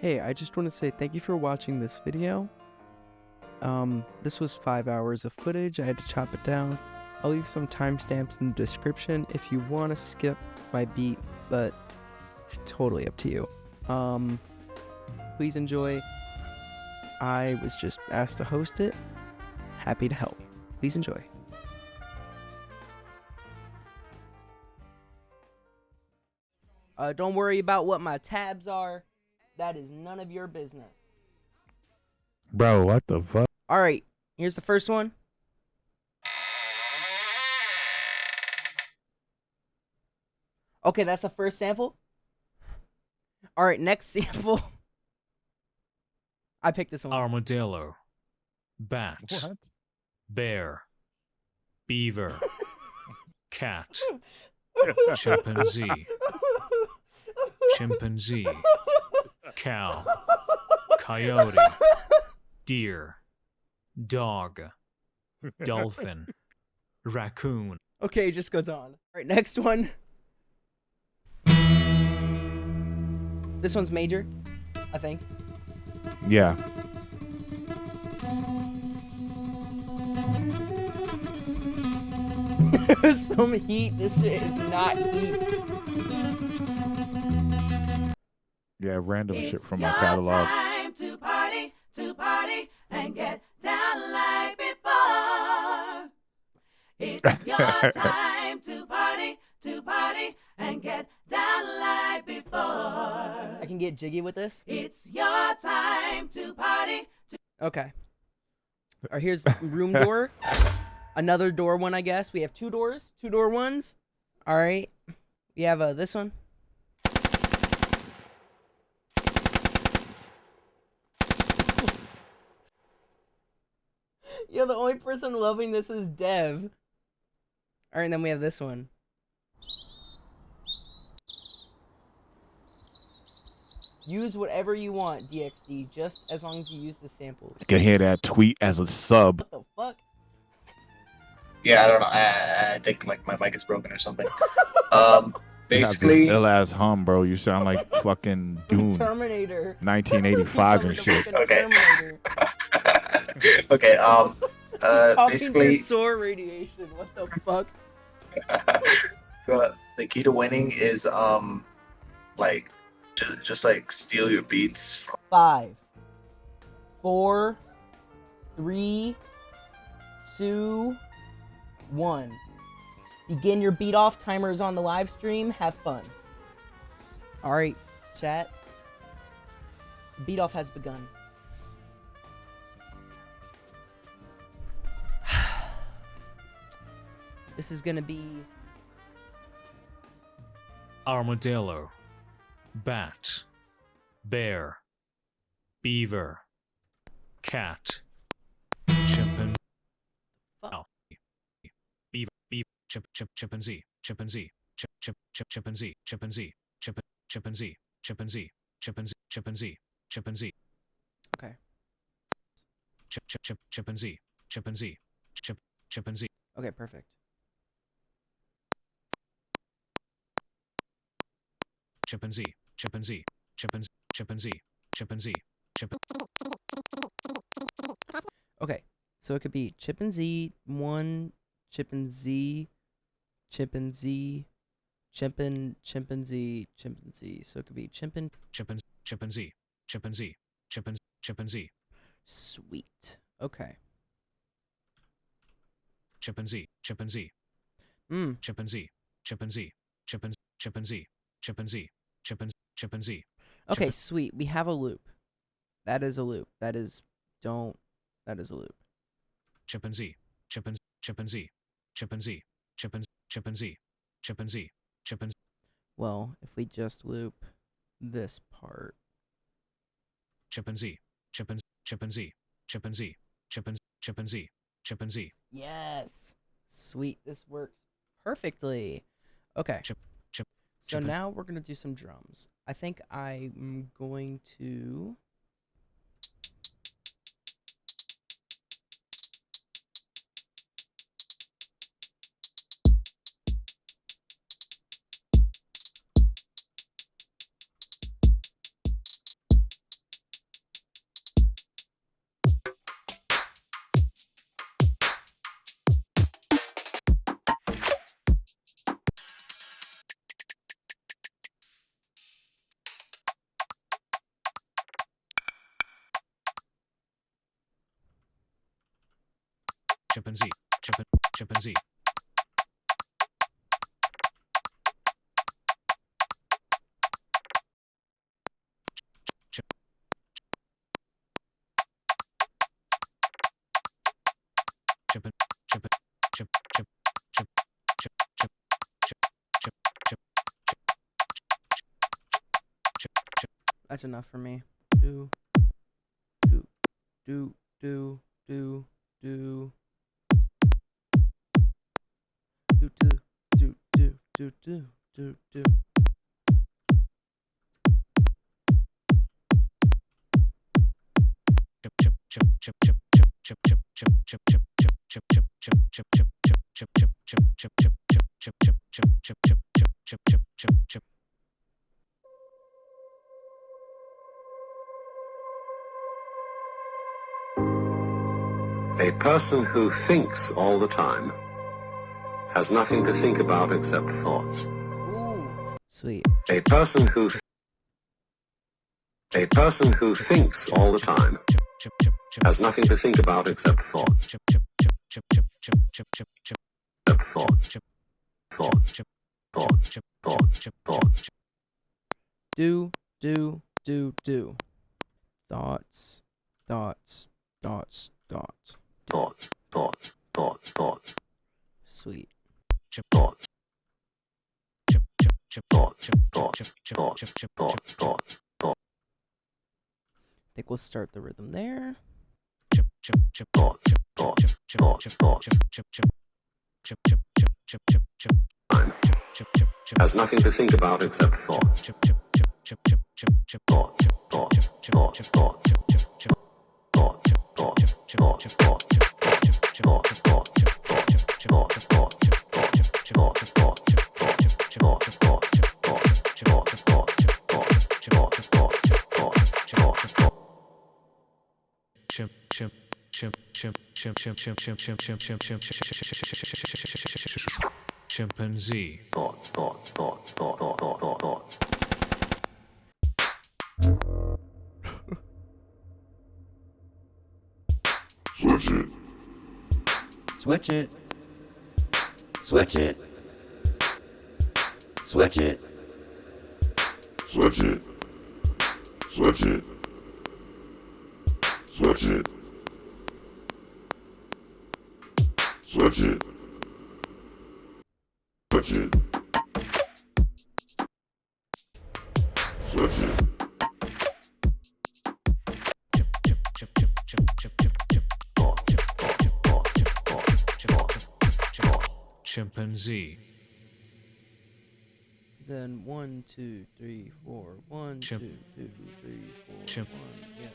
Hey, I just want to say thank you for watching this video. This was 5 hours of footage. I had to chop it down. I'll leave some timestamps in the description if you want to skip my beat, but it's totally up to you. Please enjoy. I was just asked to host it. Happy to help. Please enjoy. Don't worry about what my tabs are. That is none of your business. Bro, what the fuck? Alright, here's the first one. Okay, that's the first sample. Alright, next sample. I picked this one. Armadillo, bat, What? bear, beaver, cat, chimpanzee, chimpanzee, cow, coyote, deer, dog, dolphin, raccoon. Okay, it just goes on. Alright, next one. This one's major, I think. Yeah. Some heat. This shit is not heat. Yeah, random shit It's from my your catalog. time to party, and get down like before. It's your time to party, and get down like before. I can get jiggy with this. It's your time to party. Okay. Alright, here's room door. Another door one, I guess. We have two doors. Two door ones. Alright. We have this one. Yo, the only person loving this is Dev. Alright, and then we have this one. Use whatever you want, DXD, just as long as you use the samples. You can hear that tweet as a sub. What the fuck? Yeah, I don't know. I think like my mic is broken or something. Basically, Basically, ill ass hum, bro. You sound like fucking Dune, Terminator. 1985 and shit. Okay. Terminator. okay. Talking Basically, to sore radiation. What the fuck? the key to winning is like just like steal your beats from 5, 4, 3, 2, 1. Begin your beat off. Timer is on the live stream. Have fun. Alright, chat. Beat off has begun. This is gonna be Armadillo, bat, bear, beaver, cat, chimpanzee, beaver, chimpanzee, chimpanzee, chimpanzee, chimpanzee, chimpanzee, chimpanzee, chimpanzee, chimpanzee. okay. Chimpanzee, chimpanzee, chimpanzee. Okay, perfect. Chimpanzee, chimpanzee, chimpanzee, chimpanzee, chimpanzee, chimpanzee. Okay, so it could be chimpanzee 1, chimpanzee, chimpanzee, chimpanzee. So it could be Chimpanzee, chimpanzee, chimpanzee, chimpanzee. Sweet. Okay. Chimpanzee, chimpanzee, chimpanzee, chimpanzee, chimpanzee, chimpanzee, chimpanzee. Okay, sweet. We have a loop. That is a loop. That is a loop. Chimpanzee, chimpanzee, chimpanzee, chimpanzee, chimpanzee, chimpanzee, chimpanzee. Well, if we just loop this part. Chimpanzee, chimpanzee, chimpanzee, chimpanzee, chimpanzee, chimpanzee. Yes. Sweet. This works perfectly. Okay. So now we're going to do some drums. I think I'm going to... chimpanzee, chimpanzee. That's enough for me. Do, do, do, do, do, do. Do, do, do, do, do, do, do, do. A person who thinks all the time has nothing to think about except thoughts. Ooh. Sweet. A person who thinks all the time has nothing to think about except thoughts. Except thoughts. Thoughts. Thoughts. Thoughts. Thoughts. Do, do, do, do. Thoughts, thoughts, thoughts, thoughts. Thoughts. Thoughts. Thoughts. Thoughts. Sweet. Thoughts. Thoughts. Thoughts. Thoughts. Thoughts. Thoughts. I think we'll start the rhythm there. Thoughts. Thoughts. Thoughts. Thoughts. Time has nothing to think about except thoughts. Thoughts. Thoughts. Thoughts. Thoughts. Thoughts. Thoughts. Thoughts. Chimpanzee. Switch it. Switch it. Switch it. Switch it. Switch it. Switch it. Switch it. Switch it. Switch it. Chimpanzee. Then 1, 2, 3, 4. 1, 2, 2, 3, 4. Chimp. 1. Yeah.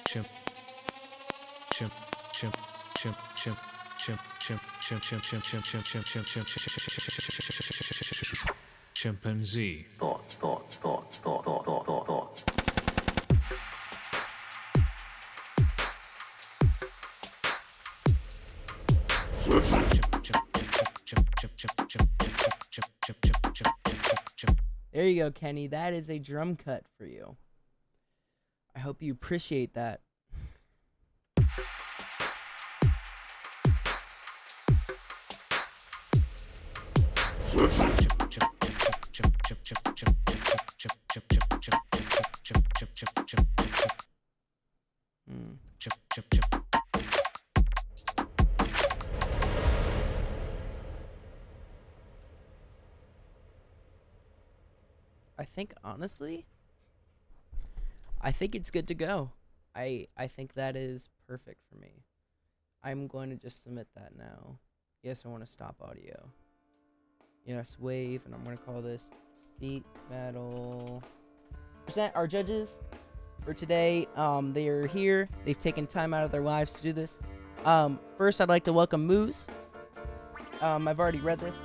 Chimp. Chimp. Chimp. Chimp. Chimp. Chimp. Chimp. Chimp. Chimp. Chimp. Chimp. Chimp. Chimp. Chimp. Chimp. Chimpanzee. There you go, Kenny. That is a drum cut for you. I hope you appreciate that. I think, honestly, I think it's good to go. I think that is perfect for me. I'm going to just submit that now. Yes, I want to stop audio. Yes, wave, and I'm going to call this Beat Battle. Present our judges for today. They are here. They've taken time out of their lives to do this. First, I'd like to welcome Moose. I've already read this.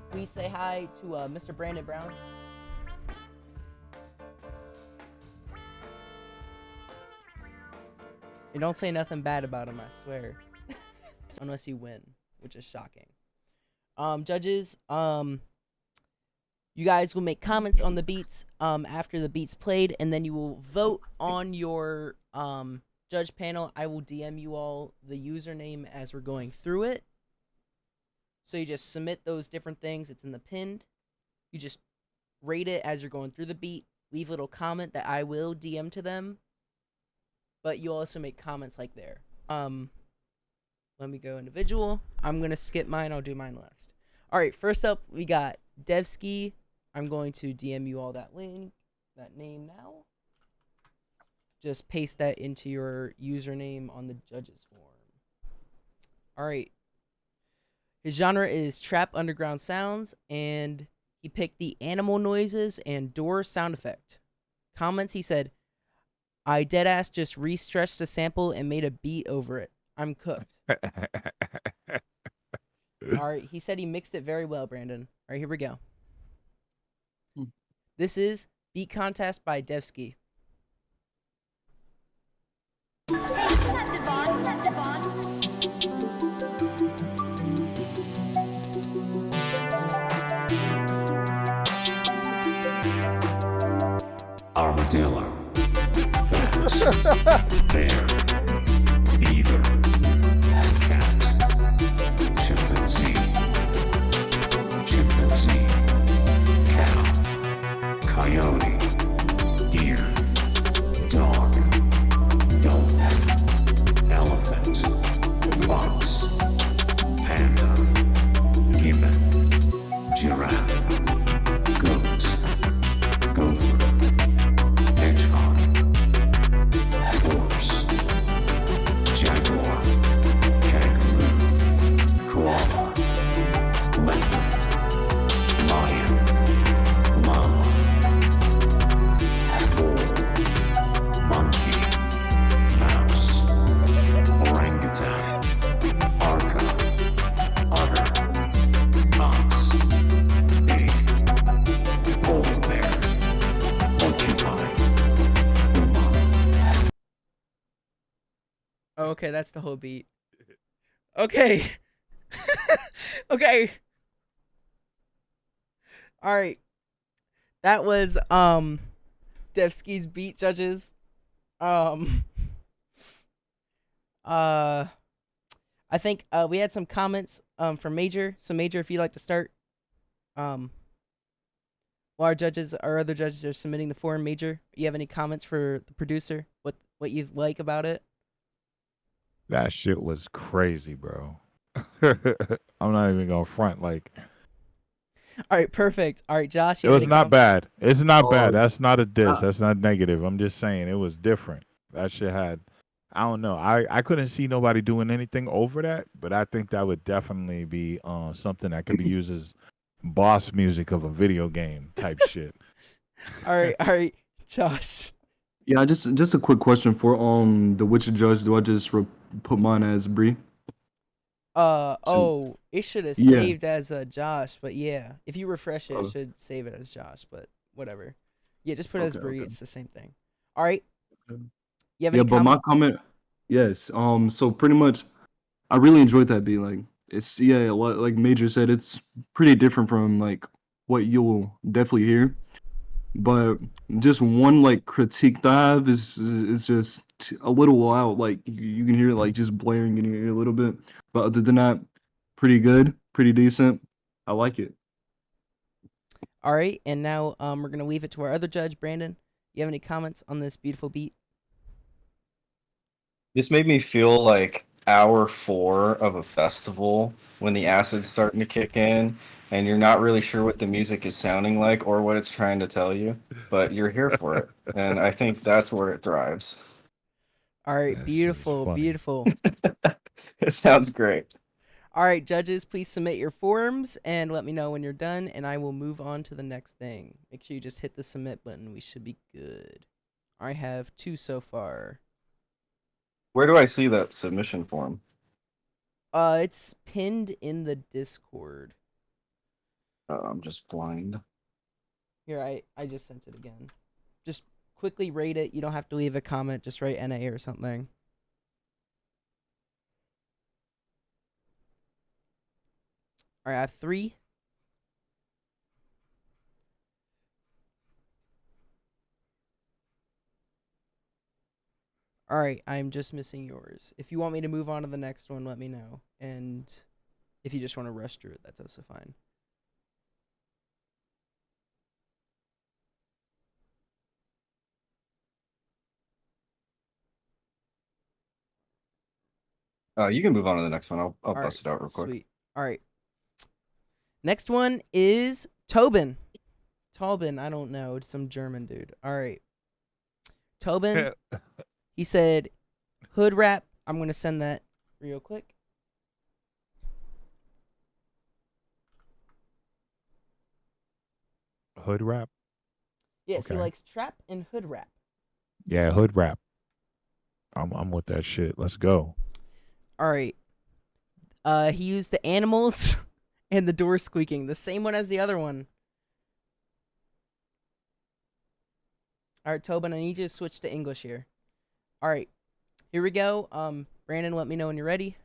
Please say hi to Mr. Brandon Brown. And don't say nothing bad about him, I swear. Unless you win, which is shocking. Judges, you guys will make comments on the beats after the beats played, and then you will vote on your judge panel, I will DM you all the username as we're going through it. So you just submit those different things. It's in the pinned. You just rate it as you're going through the beat. Leave a little comment that I will DM to them. But you also make comments like there. Let me go individual. I'm going to skip mine. I'll do mine last. All right, first up, we got Devski. I'm going to DM you all that link, that name now. Just paste that into your username on the judges form. All right. His genre is trap underground sounds, and he picked the animal noises and door sound effect. Comments, he said, I deadass just re-stretched a sample and made a beat over it. I'm cooked. All right, he said he mixed it very well, Brandon. All right, here we go. This is Beat Contest by Devski. Armadillo. Bear. Beaver. Cat. Chimpanzee. Chimpanzee. Cow. Coyote. Deer. Dog. Dolphin. Elephant. Fox. Panda. Gibbon. Giraffe. Goat. Gopher. Hedgehog. Horse. Jaguar. Kangaroo. Koala. Leopard. Lion. Llama. Bull. Monkey. Mouse. Orangutan. Orca. Otter. Ox. Pig. Polar bear. Porcupine. Puma. Oh, okay, that's the whole beat. Okay. Okay. All right. That was Devski's beat, judges. I think we had some comments from Major. So Major, if you'd like to start. While our other judges are submitting the form, Major, you have any comments for the producer? What you like about it? That shit was crazy, bro. I'm not even gonna front. Like, All right, perfect. All right, Josh. it You have was any not comments? bad. It's not bad. Oh, That's not a diss. That's not negative. I'm just saying it was different. That shit had, I don't know. I couldn't see nobody doing anything over that, but I think that would definitely be something that could be used as boss music of a video game type shit. All right, Josh. yeah. Just a quick question for the which judge do I just put mine as Bree? It should have Yeah. saved as Josh, but yeah, if you refresh it, it Oh. should save it as Josh, but whatever. Yeah, just put it as Okay, Bree. okay. It's the same thing. All right. Okay. You have Yeah, any but my comments? comment, yes. So pretty much, I really enjoyed that beat. Like it's like Major said, it's pretty different from like what you'll definitely hear. But just one like critique that I have is just a little loud. Like you can hear it like just blaring in your ear a little bit. But other than that, pretty good, pretty decent. I like it. All right, and now we're gonna leave it to our other judge, Brandon. You have any comments on this beautiful beat? This made me feel like hour 4 of a festival when the acid's starting to kick in and you're not really sure what the music is sounding like or what it's trying to tell you, but you're here for it. And I think that's where it thrives. All right, That shit was beautiful, funny. beautiful. It sounds great. All right, judges, please submit your forms and let me know when you're done, and I will move on to the next thing. Make sure you just hit the submit button. We should be good. I have 2 so far. Where do I see that submission form? It's pinned in the Discord. I'm just blind. Here, I just sent it again. Just quickly rate it. You don't have to leave a comment. Just write NA or something. All right, I have 3. All right, I'm just missing yours. If you want me to move on to the next one, let me know. And if you just want to rush through it, that's also fine. You can move on to the next one. I'll All bust right, it out real quick. Sweet. All right. Next one is Tobin. Tobin, I don't know. It's some German dude. All right. Tobin, he said, hood rap. I'm going to send that real quick. Hood rap. Yes, Okay. he likes trap and hood rap. Yeah, hood rap. I'm with that shit. Let's go. All right. He used the animals and the door squeaking, the same one as the other one. All right, Tobin, I need you to switch to English here. All right, here we go. Brandon, let me know when you're ready.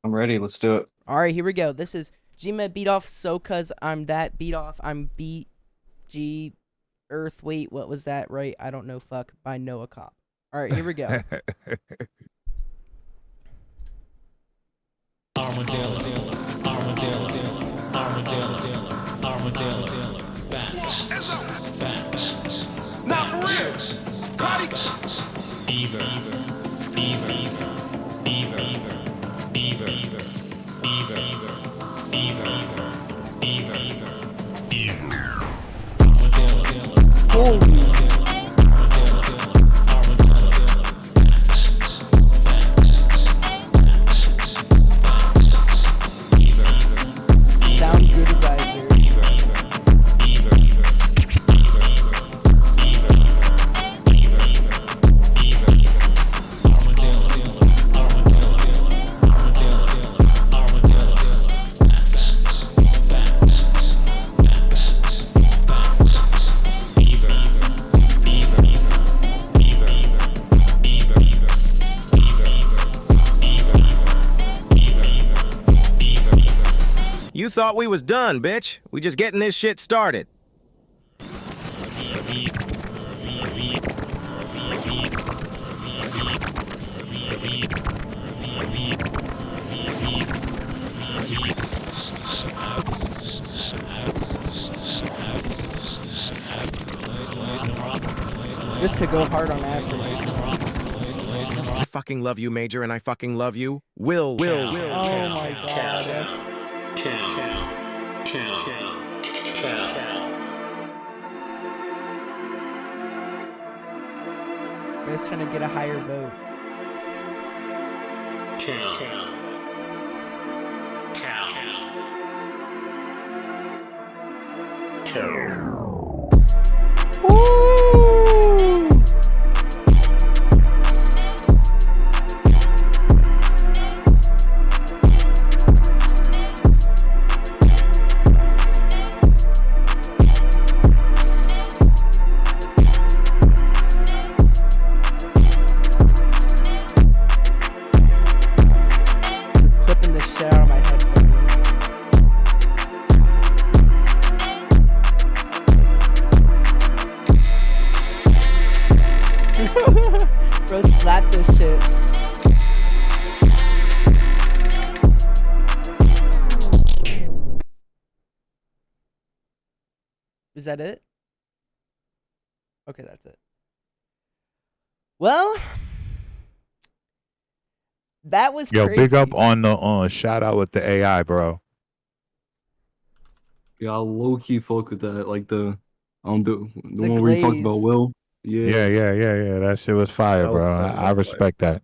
I'm ready. Let's do it. All right, here we go. This is Gma beat off so cuz I'm that beat off. I'm beat G Earth. Wait, what was that? Right? I don't know. Fuck by Noah Cop. All right, here we go. Armadillo, armadillo, armadillo, armadillo, bats, not for real. Beaver, beaver, beaver, beaver, beaver, beaver, beaver, beaver, beaver. Holy. Sound criticizer. You thought we was done, bitch. We just getting this shit started. This could go hard on acid. I fucking love you, Major, and I fucking love you. Will. Oh my god. Guys trying to get a higher vote. Woo! Clipping the shit out of my headphones. Bro, slap this shit. Is that it? Okay, that's it. Well, that was Yo, crazy. big up on the shout out with the AI, bro. Yeah, I low key fuck with that. Like the The one where you talked about glaze. Will. Yeah. That shit was fire, That was bro. fire, I that was fire. respect that.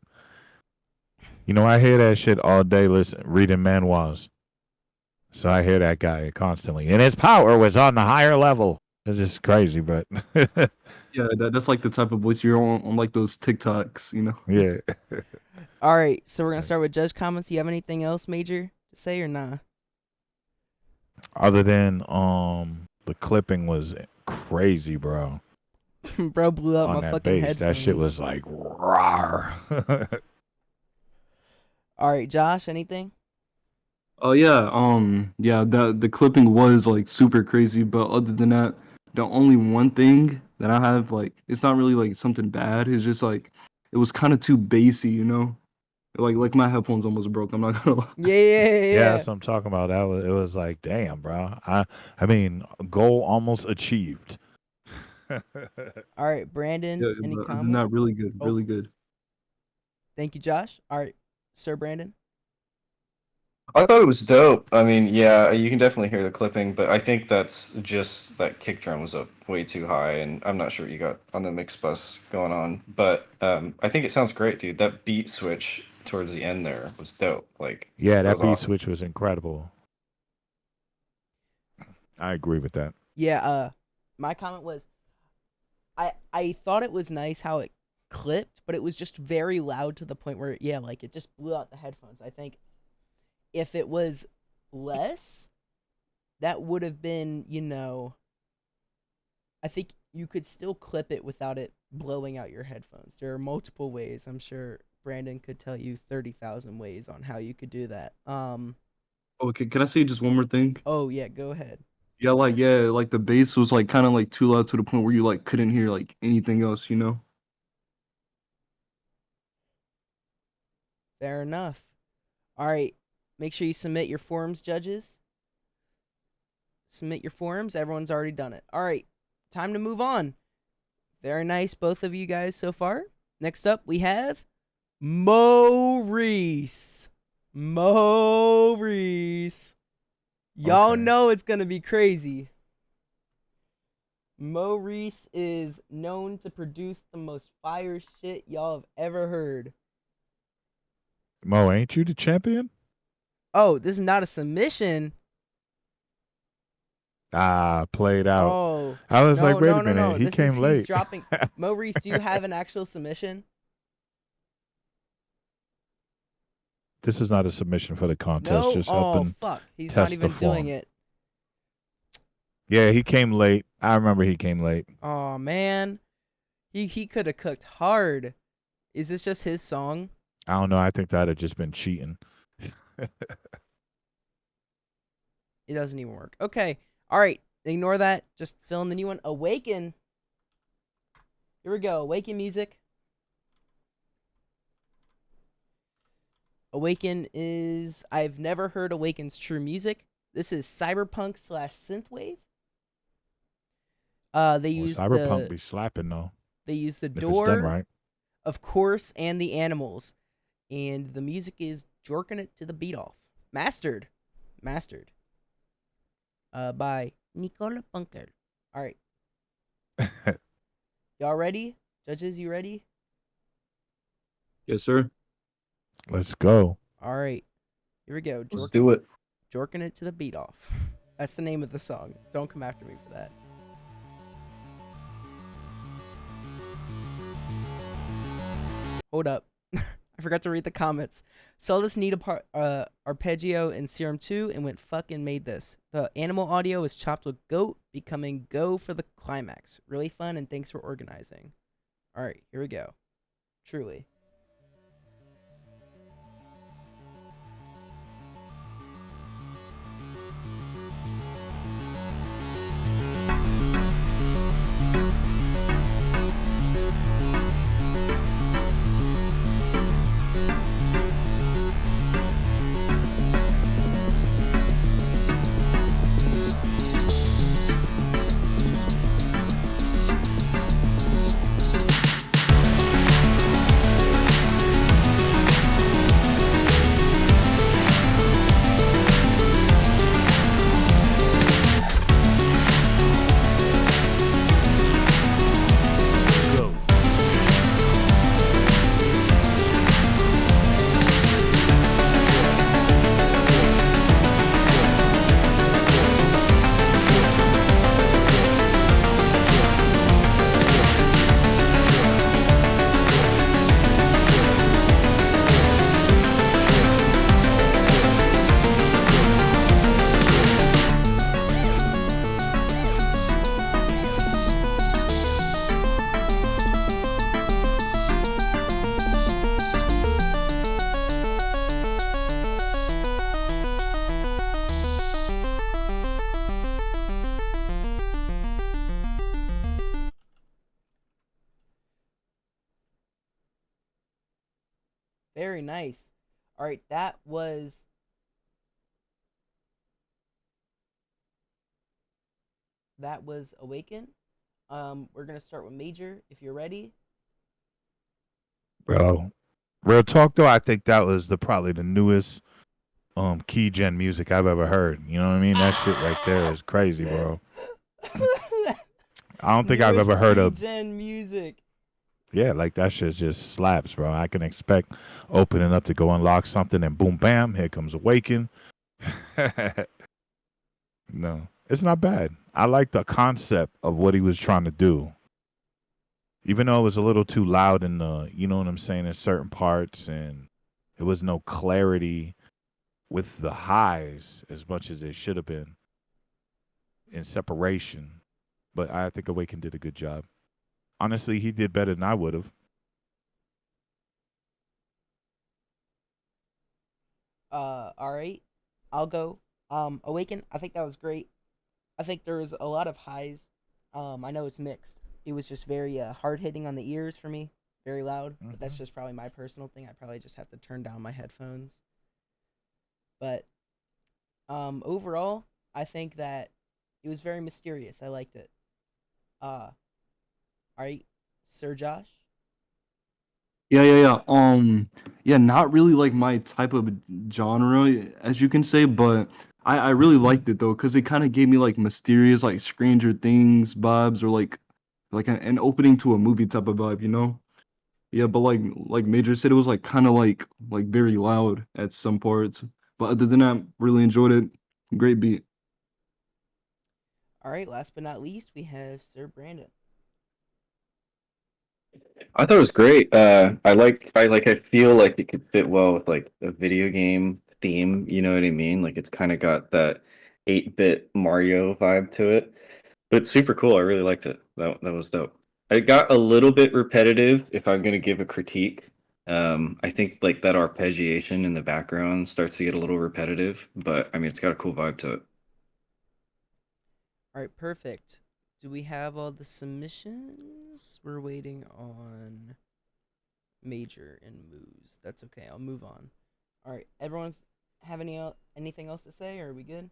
You know, I hear that shit all day reading manuals. So I hear that guy constantly. And his power was on the higher level. It's just crazy, but Yeah, that's like the type of voice you're on like those TikToks, you know. yeah. All right, so we're gonna start with judge comments. Do you have anything else major to say or nah? Other than the clipping was crazy, bro. Bro blew up On my that fucking bass, that shit headphones. was like rawr. All right, Josh, anything? Oh yeah, yeah, the clipping was like super crazy, but other than that, the only one thing that I have, like, it's not really like something bad. It's just like it was kind of too bassy, you know. Like my headphones almost broke. I'm not gonna lie. Yeah, that's what I'm talking about. It was like, damn, bro. I mean, goal almost achieved. All right, Brandon, Yeah, any but comments? not really good. Oh. Really good. Thank you, Josh. All right, Sir Brandon. I thought it was dope. I mean, yeah, you can definitely hear the clipping, but I think that's just that kick drum was up way too high, and I'm not sure what you got on the mix bus going on. But I think it sounds great, dude. That beat switch towards the end there was dope. Like, Yeah, that was beat awesome. switch was incredible. I agree with that. Yeah, my comment was I thought it was nice how it clipped, but it was just very loud to the point where, yeah, like it just blew out the headphones. I think if it was less, that would have been, you know, I think you could still clip it without it blowing out your headphones. There are multiple ways. I'm sure Brandon could tell you 30,000 ways on how you could do that. Okay, can I say just one more thing? Oh yeah, go ahead. Yeah, like the bass was like kind of like too loud to the point where you like couldn't hear like anything else, you know? Fair enough. All right, make sure you submit your forms, judges. Submit your forms. Everyone's already done it. All right, time to move on. Very nice, both of you guys so far. Next up, we have Maurice. Maurice. Y'all Okay. know it's going to be crazy. Maurice is known to produce the most fire shit y'all have ever heard. Mo, ain't you the champion? Oh, this is not a submission. Played out. Oh. I was like, wait a minute. No. He This came is, late. He's dropping. Maurice, do you have an actual submission? This is not a submission for the contest. No? Just Oh, helping fuck. He's test not even the form. doing it. Yeah, he came late. I remember he came late. Oh, man. He could have cooked hard. Is this just his song? I don't know. I think that'd have just been cheating. It doesn't even work. Okay. All right. Ignore that. Just fill in the new one. Awaken. Here we go. Awaken music. Awaken is... I've never heard Awaken's true music. This is cyberpunk / synthwave. They use Cyberpunk be slapping though. They use the If it's door, done right. of course, and the animals. And the music is jorking it to the beat off. Mastered. By Nicola Punker. All right. Y'all ready? Judges, you ready? Yes, sir. Let's go. All right. Here we go. Let's do it. Jorking it to the beat off. That's the name of the song. Don't come after me for that. Hold up. I forgot to read the comments. Saw this neat arpeggio in Serum 2 and went fucking made this. The animal audio is chopped with goat, becoming go for the climax. Really fun, and thanks for organizing. All right, here we go. Truly. Very nice. All right, that was Awaken. We're gonna start with Major if you're ready. Bro, real talk though, I think that was probably the newest key gen music I've ever heard. You know what I mean? That shit right there is crazy, bro. I don't think I've ever heard of gen music. Yeah, like that shit just slaps, bro. I can expect opening up to go unlock something and boom bam, here comes Awaken. No, it's not bad. I like the concept of what he was trying to do. Even though it was a little too loud in the, you know what I'm saying, in certain parts, and there was no clarity with the highs as much as it should have been in separation. But I think Awaken did a good job. Honestly, he did better than I would have. All right, I'll go. Awaken, I think that was great. I think there was a lot of highs. I know it's mixed. It was just very hard hitting on the ears for me, very loud. But that's just probably my personal thing. I probably just have to turn down my headphones. But overall, I think that it was very mysterious. I liked it. All right, Sir Josh. Yeah. Yeah, not really like my type of genre, as you can say, but I really liked it though, because it kind of gave me like mysterious, like Stranger Things vibes, or like an opening to a movie type of vibe, you know? Yeah, but like Major said, it was like kind of like very loud at some parts. But other than that, really enjoyed it. Great beat. All right, last but not least, we have Sir Brandon. I thought it was great. I feel like it could fit well with like a video game theme, you know what I mean? Like it's kind of got that 8-bit Mario vibe to it. But it's super cool. I really liked it. That was dope. It got a little bit repetitive if I'm gonna give a critique. I think like that arpeggiation in the background starts to get a little repetitive, but I mean it's got a cool vibe to it. All right, perfect. Do we have all the submissions? We're waiting on Major and Moose. That's okay. I'll move on. All right, everyone's have anything else to say, or are we good?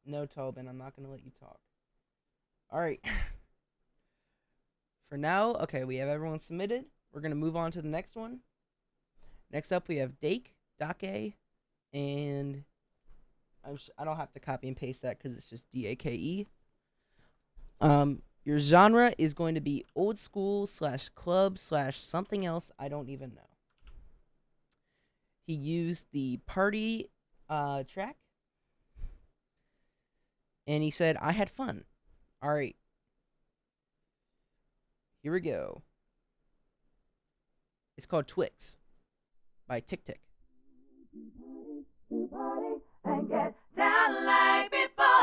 No, Tobin, I'm not going to let you talk. All right. For now, okay, we have everyone submitted. We're going to move on to the next one. Next up, we have Dake, and I don't have to copy and paste that because it's just DAKE. Your genre is going to be old school / club / something else I don't even know. He used the party track. And he said, I had fun. All right. Here we go. It's called Twix by Tick Tick. And get down like before.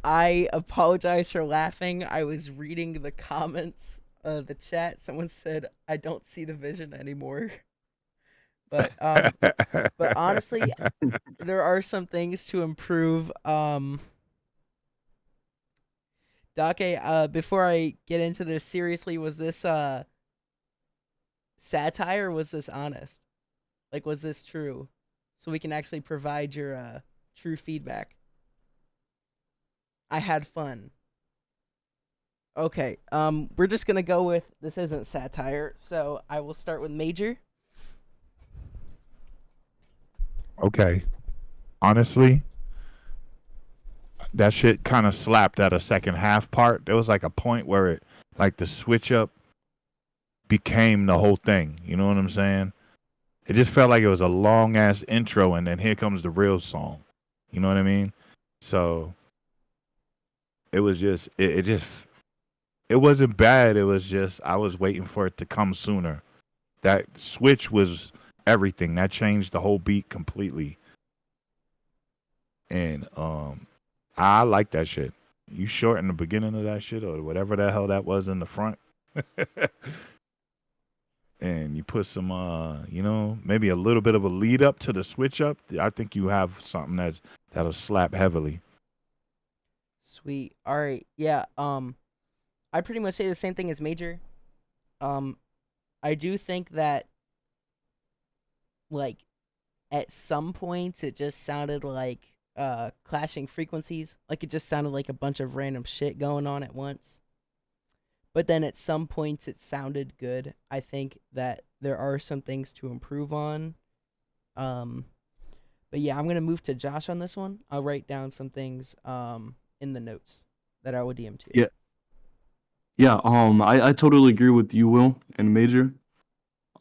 I apologize for laughing. I was reading the comments, the chat. Someone said, "I don't see the vision anymore." But honestly, there are some things to improve. Dake, before I get into this seriously, was this satire or was this honest? Like, was this true? So we can actually provide your true feedback. I had fun. Okay, we're just gonna go with this isn't satire, so I will start with Major. Okay. Honestly, that shit kind of slapped at a second half part. There was like a point where it, like the switch up became the whole thing. You know what I'm saying? It just felt like it was a long ass intro, and then here comes the real song. You know what I mean? So it was just, it wasn't bad. It was just, I was waiting for it to come sooner. That switch was everything. That changed the whole beat completely. And I like that shit. You shorten the beginning of that shit or whatever the hell that was in the front. And you put some maybe a little bit of a lead up to the switch up. I think you have something that'll slap heavily. Sweet. All right. Yeah. I pretty much say the same thing as Major. I do think that, like, at some points it just sounded like clashing frequencies. Like, it just sounded like a bunch of random shit going on at once. But then at some points it sounded good. I think that there are some things to improve on. But yeah, I'm gonna move to Josh on this one. I'll write down some things in the notes that I will DM to. Yeah. Yeah, I totally agree with you, Will, and Major.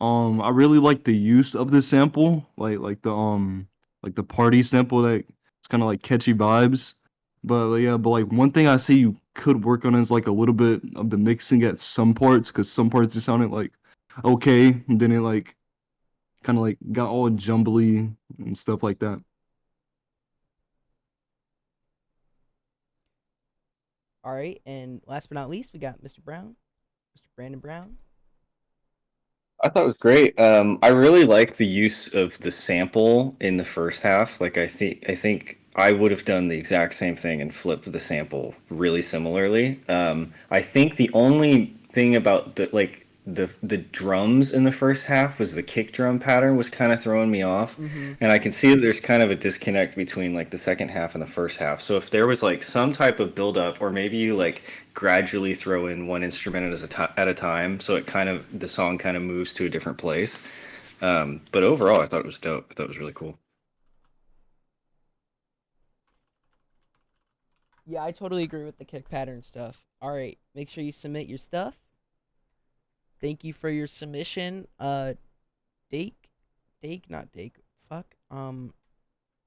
I really like the use of the sample, like the party sample that it's kind of like catchy vibes. But yeah, but like one thing I see you could work on is like a little bit of the mixing at some parts, because some parts it sounded like okay, and then it like kind of like got all jumbly and stuff like that. All right, and last but not least, we got Mr. Brown, Mr. Brandon Brown. I thought it was great. I really liked the use of the sample in the first half. Like I think I would have done the exact same thing and flipped the sample really similarly. I think the only thing about the drums in the first half was the kick drum pattern was kind of throwing me off. Mm-hmm. And I can see that there's kind of a disconnect between like the second half and the first half. So if there was like some type of build up, or maybe you like gradually throw in one instrument at a time, so it kind of the song kind of moves to a different place. But overall, I thought it was dope. I thought it was really cool. Yeah, I totally agree with the kick pattern stuff. All right, make sure you submit your stuff. Thank you for your submission, not Dake. Fuck.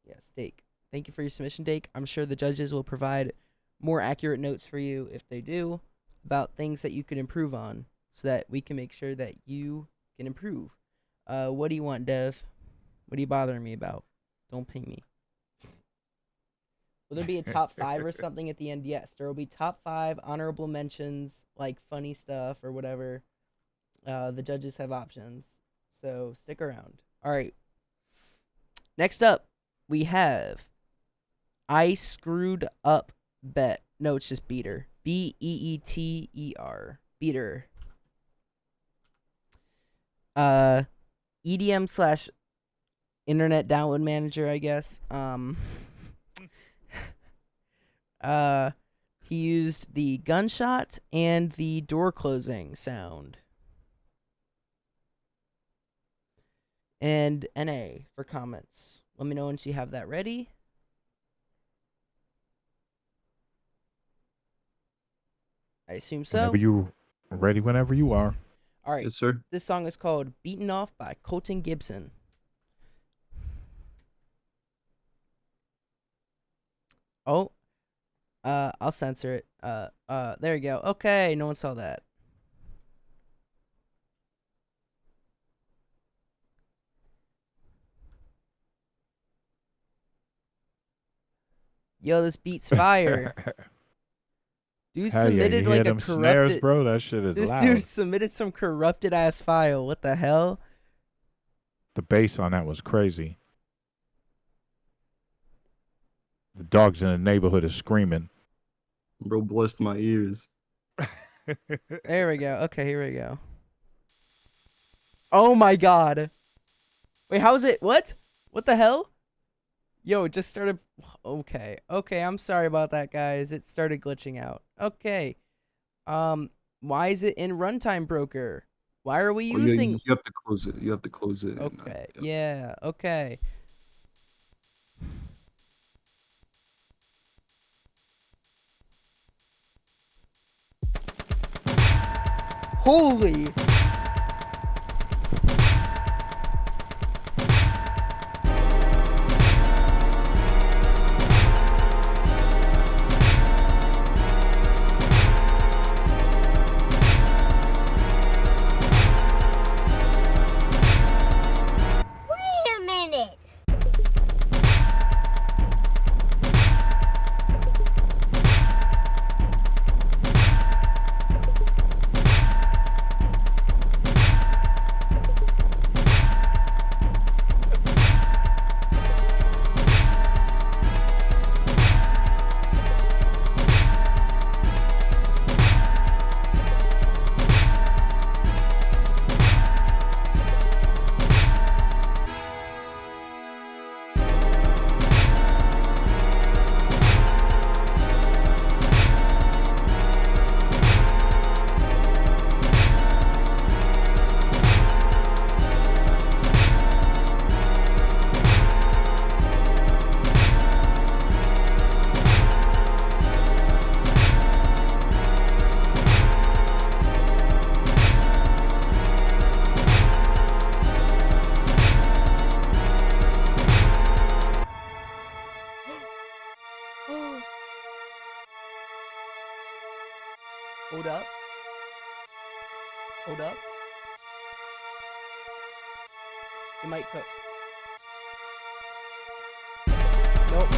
Yes, Dake. Thank you for your submission, Dake. I'm sure the judges will provide more accurate notes for you if they do about things that you can improve on, so that we can make sure that you can improve. What do you want, Dev? What are you bothering me about? Don't ping me. Will there be a top 5 or something at the end? Yes, there will be top 5 honorable mentions, like funny stuff or whatever. The judges have options, so stick around. All right. Next up, we have I Screwed Up Bet. No, it's just Beater. Beeter. Beater. EDM slash internet download manager, I guess. He used the gunshot and the door closing sound. And NA for comments. Let me know once you have that ready. I assume so. Whenever you ready, whenever you are. All right. Yes, sir. This song is called Beaten Off by Colton Gibson. Oh. I'll censor it. There you go. Okay, no one saw that. Yo, this beat's fire. Dude Hell yeah, submitted you like hear a them snares, corrupted. bro? That shit is This loud. dude submitted some corrupted ass file. What the hell? The bass on that was crazy. The dogs in the neighborhood is screaming. Bro, blessed my ears. There we go. Okay, here we go. Oh my god. Wait, how is it? What? What the hell? Yo, it just started. Okay. Okay, I'm sorry about that, guys. It started glitching out. Okay. Why is it in runtime broker? Why are we Oh, yeah, using? you have to close it. You have to close it. Okay. Yeah. Okay. Holy. Wait a minute. Hold up. Hold up. It might cook. Nope.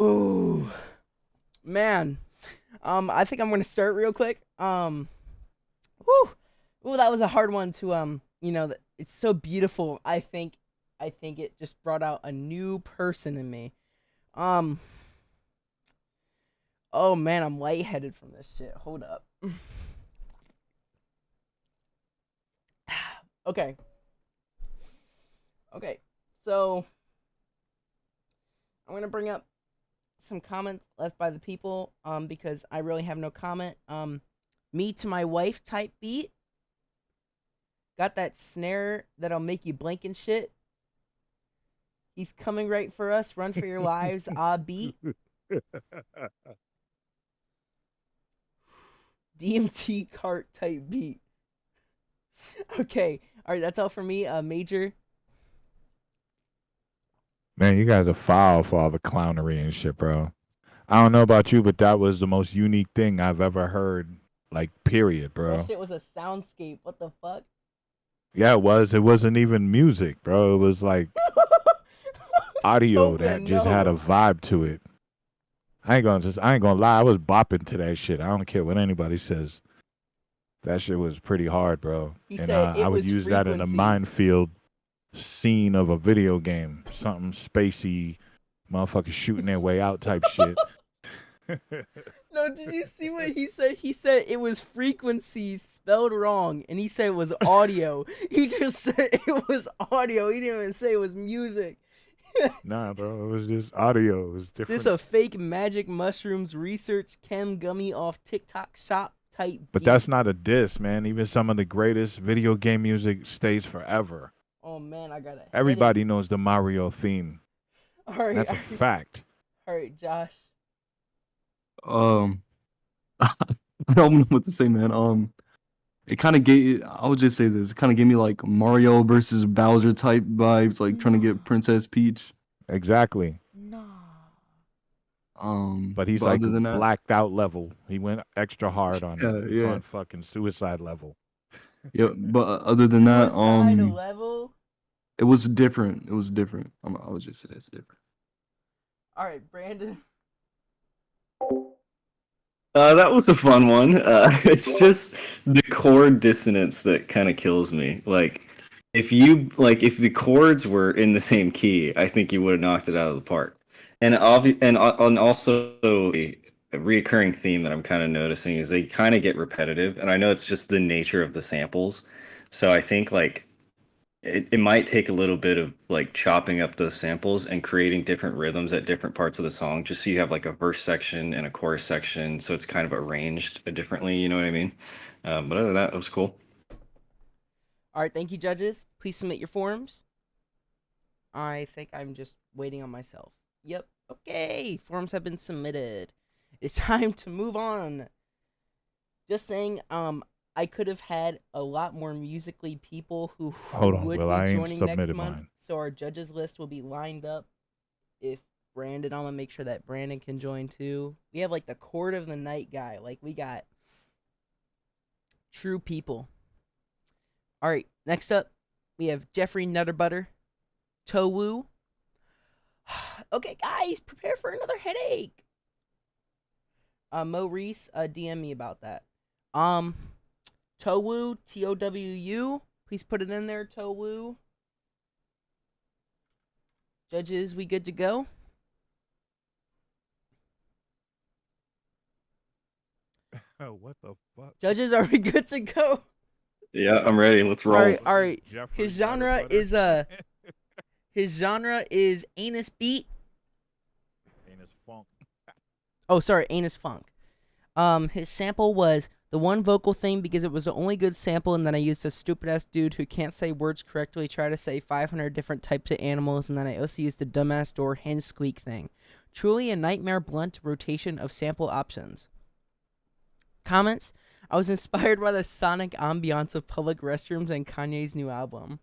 Ooh, man. I think I'm gonna start real quick. Ooh, that was a hard one to you know, it's so beautiful. I think it just brought out a new person in me. Oh man, I'm lightheaded from this shit. Hold up. Okay. Okay, so I'm gonna bring up some comments left by the people, because I really have no comment. Me to my wife type beat. Got that snare that'll make you blink and shit. He's coming right for us. Run for your lives. Beat. DMT cart type beat. Okay. All right. That's all for me. Major. Man, you guys are foul for all the clownery and shit, bro. I don't know about you, but that was the most unique thing I've ever heard. Like, period, bro. That shit was a soundscape. What the fuck? Yeah, it was. It wasn't even music, bro. It was like audio that just had a vibe to it. I ain't gonna lie. I was bopping to that shit. I don't care what anybody says. That shit was pretty hard, bro. He and said it I would was use that in a frequencies. minefield. scene of a video game, something spacey, motherfuckers shooting their way out type shit. No, did you see what he said? He said it was frequencies spelled wrong, and he said it was audio. He just said it was audio. He didn't even say it was music. Nah, bro, it was just audio. It was different. This a fake magic mushrooms research chem gummy off TikTok shop type. But that's not a diss, man. Even some of the greatest video game music stays forever. Oh man, I got it. Everybody knows the Mario theme. All right, that's a fact. All right, Josh. I don't know what to say, man. It kind of gave. I would just say this. It kind of gave me like Mario versus Bowser type vibes, like trying to get Princess Peach. Exactly. No. But he's like blacked out level. He went extra hard on it. He's on fucking suicide level. Yeah, but other than that, level. it was different. It was different. I would just say it's different. All right, Brandon. That was a fun one. It's just the chord dissonance that kind of kills me. Like, if the chords were in the same key, I think you would have knocked it out of the park. And also a reoccurring theme that I'm kind of noticing is they kind of get repetitive, and I know it's just the nature of the samples. So I think like it might take a little bit of like chopping up those samples and creating different rhythms at different parts of the song, just so you have like a verse section and a chorus section, so it's kind of arranged differently. You know what I mean? But other than that, it was cool. All right, thank you, judges. Please submit your forms. I think I'm just waiting on myself. Yep. Okay, forms have been submitted. It's time to move on. Just saying, I could have had a lot more musically people who would be joining next month. So our judges list will be lined up. If Brandon, I'm gonna make sure that Brandon can join too. We have like the Court of the Night guy. Like we got true people. All right, next up we have Jeffrey Nutterbutter, Towu. Okay, guys, prepare for another headache. Maurice, DM me about that. Towu, Towu. Please put it in there, Towu. Judges, we good to go? Oh, what the fuck? Judges, are we good to go? Yeah, I'm ready. Let's roll. All right. His genre is anus beat. Anus funk. Oh, sorry, anus funk. His sample was the one vocal thing because it was the only good sample, and then I used a stupid ass dude who can't say words correctly try to say 500 different types of animals, and then I also used the dumbass door hinge squeak thing. Truly a nightmare blunt rotation of sample options. Comments? I was inspired by the sonic ambiance of public restrooms and Kanye's new album.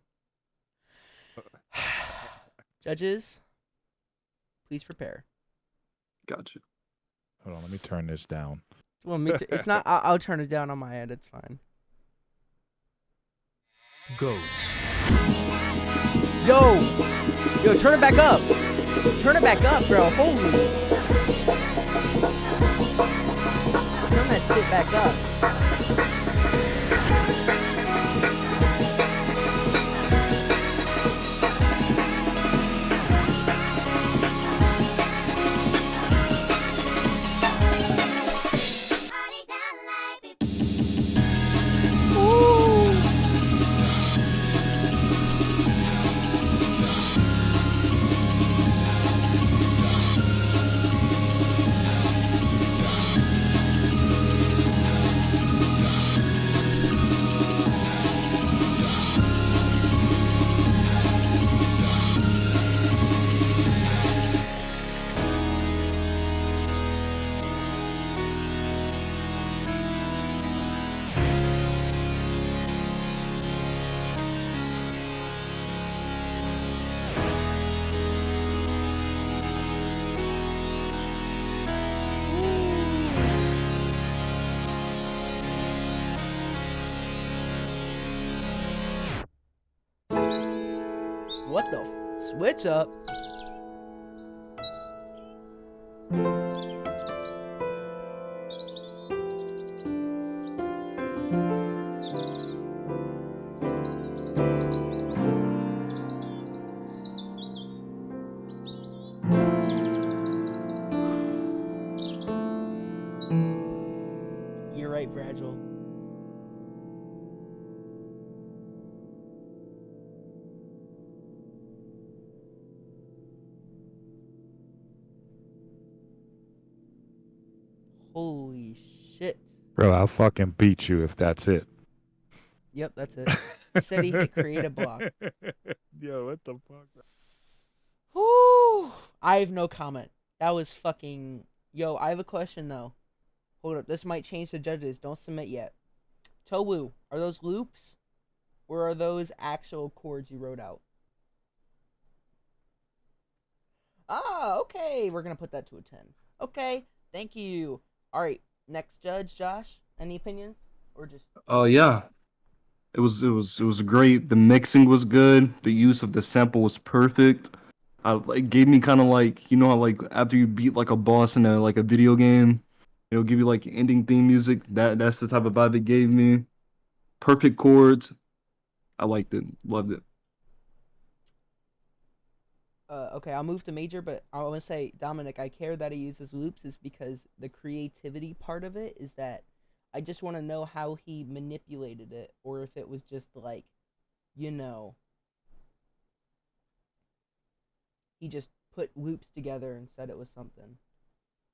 Judges, please prepare. Gotcha. Hold on, let me turn this down. Well, me too. It's not. I'll turn it down on my end. It's fine. Goats. Yo, turn it back up. Turn it back up, bro. Holy. Turn that shit back up. What the switch up? right, Fragile. Holy shit. Bro, I'll fucking beat you if that's it. Yep, that's it. He said he hit creative block. Yo, what the fuck? Whew. I have no comment. That was fucking... Yo, I have a question, though. Hold up. This might change the judges. Don't submit yet. Towu, are those loops? Or are those actual chords you wrote out? Ah, okay. We're going to put that to a 10. Okay. Thank you. All right. Next judge, Josh. Any opinions? Or just... Yeah. It was great. The mixing was good. The use of the sample was perfect. It gave me kind of like, you know how like after you beat like a boss in a video game, it'll give you like ending theme music. That's the type of vibe it gave me. Perfect chords. I liked it. Loved it. Okay, I'll move to major, but I want to say, Dominic, I care that he uses loops is because the creativity part of it is that I just want to know how he manipulated it, or if it was just like, you know, he just put loops together and said it was something.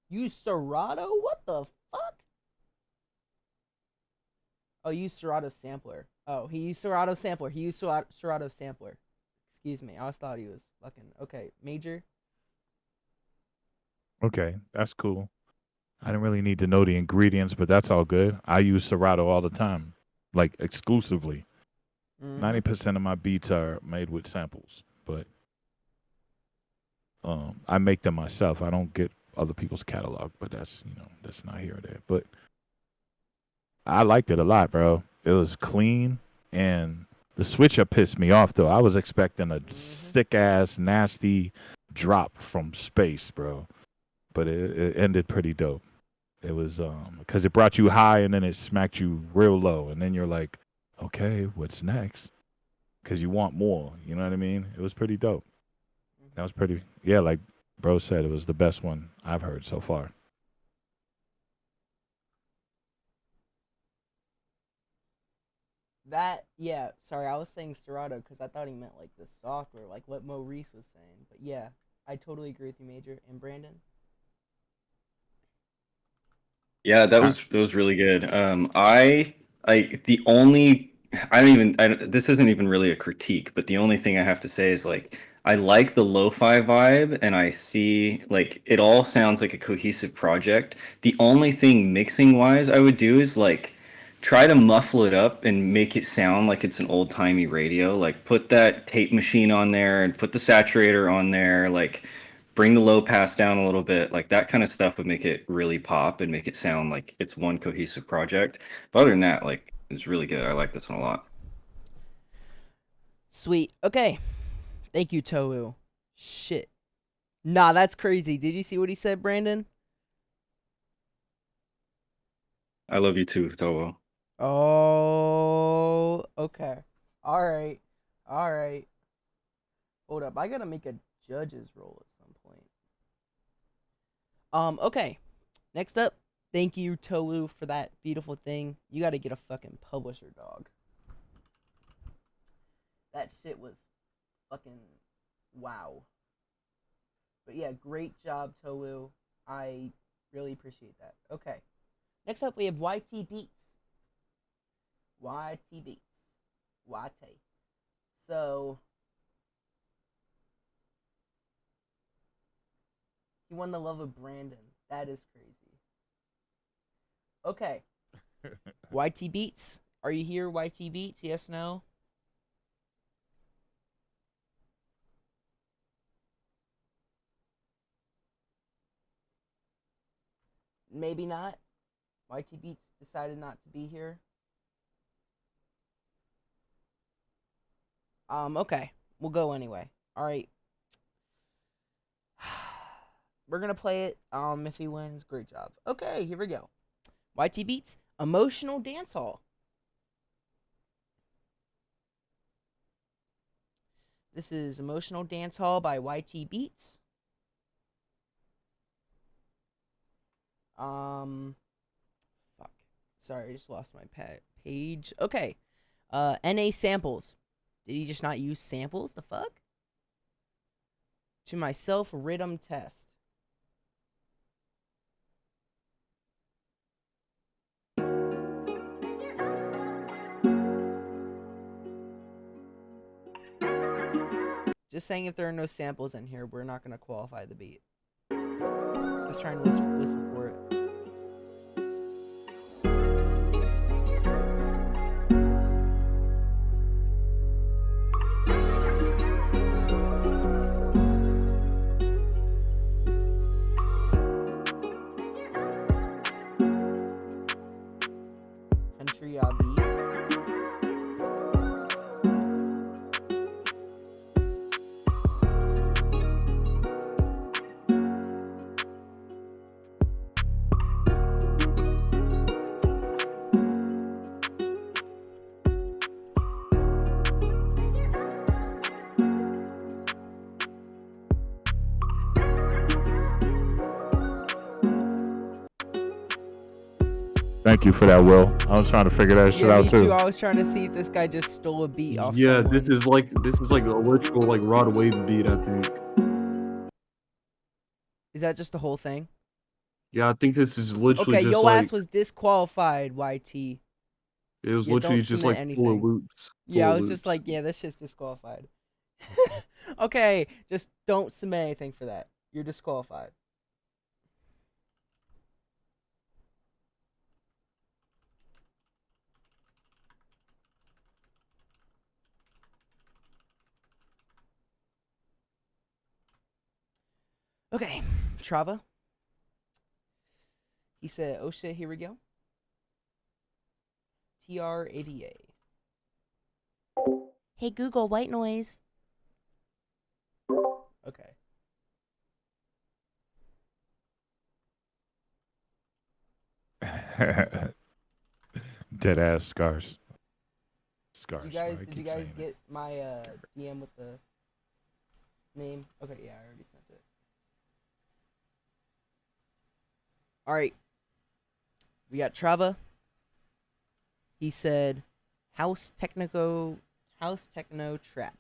Use Serato? What the fuck? Oh, use Serato sampler. Oh, he used Serato sampler. He used Serato sampler. Excuse me. I always thought he was fucking... Okay, major. Okay, that's cool. I didn't really need to know the ingredients, but that's all good. I use Serato all the time, like exclusively. 90% of my beats are made with samples, but I make them myself. I don't get other people's catalog, but that's, you know, that's not here or there. But I liked it a lot, bro. It was clean, and the switcher pissed me off, though. I was expecting a sick-ass, nasty drop from space, bro. But it ended pretty dope. It was because it brought you high, and then it smacked you real low. And then you're like, okay, what's next? Because you want more. You know what I mean? It was pretty dope. That was pretty, yeah, like bro said, it was the best one I've heard so far. That, yeah, sorry, I was saying Serato because I thought he meant like the software, like what Maurice was saying. But yeah, I totally agree with you, Major. And Brandon? Yeah, it was really good. The only this isn't even really a critique, but the only thing I have to say is like I like the lo-fi vibe, and I see like it all sounds like a cohesive project. The only thing mixing wise I would do is like try to muffle it up and make it sound like it's an old-timey radio. Like put that tape machine on there and put the saturator on there, like bring the low pass down a little bit. Like that kind of stuff would make it really pop and make it sound like it's one cohesive project. But other than that, like it's really good. I like this one a lot. Sweet. Okay. Thank you, Tohu. Shit. Nah, that's crazy. Did you see what he said, Brandon? I love you too, Towo. Oh, okay. All right. All right. Hold up. I gotta make a judge's roll at some point. Okay. Next up, thank you, Towu, for that beautiful thing. You gotta get a fucking publisher, dog. That shit was fucking wow. But yeah, great job, Towu. I really appreciate that. Okay. Next up, we have YT Beats. YT Beats. YT. So, he won the love of Brandon. That is crazy. Okay. YT Beats. Are you here, YT Beats? Yes, no? Maybe not. YT Beats decided not to be here. Okay. We'll go anyway. Alright. We're gonna play it. If he wins, great job. Okay, here we go. YT Beats, Emotional Dance Hall. This is Emotional Dance Hall by YT Beats. Fuck. Sorry, I just lost my page. Okay. NA samples. Did he just not use samples? The fuck? To myself, rhythm test. Just saying, if there are no samples in here, we're not going to qualify the beat. Just trying to listen for it. Country beat. Thank you for that, Will. I was trying to figure that shit out me too. I was trying to see if this guy just stole a beat off Yeah, someone. this is like a literal like Rod Wave beat, I think. Is that just the whole thing? Yeah, I think this is literally Okay, just your like ass was disqualified, YT. it was Yeah, literally don't just submit like anything. full of loops. Yeah, full I of was just loops. like, yeah, this shit's disqualified. Okay, just don't submit anything for that. You're disqualified. Okay, Trava. He said, oh shit, here we go. TRAVA. Hey Google, white noise. Okay. Dead ass scars. Scars. Did you guys, I did you keep guys saying it. get my DM with the name? Okay, yeah, I already sent it. All right. We got Trava. He said, house techno trap.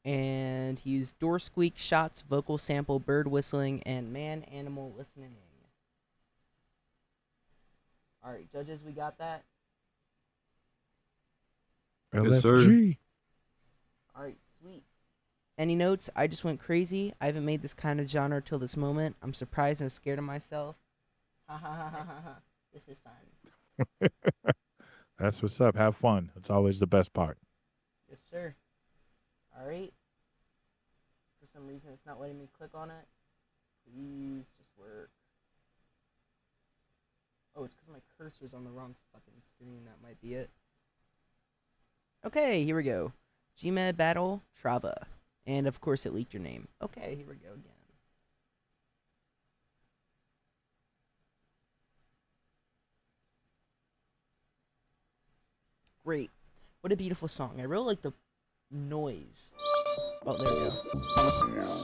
And he used door squeak, shots, vocal sample, bird whistling, and man animal listening. All right, judges, we got that. Yes, sir. LFG. All right, sweet. Any notes? I just went crazy. I haven't made this kind of genre till this moment. I'm surprised and scared of myself. Ha ha ha ha ha. This is fun. That's what's up. Have fun. It's always the best part. Yes, sir. All right. For some reason, it's not letting me click on it. Please just work. Oh, it's because my cursor's on the wrong fucking screen. That might be it. Okay, here we go. Gmed Battle Trava. And of course, it leaked your name. Okay, here we go again. Great. What a beautiful song. I really like the noise. Oh, there we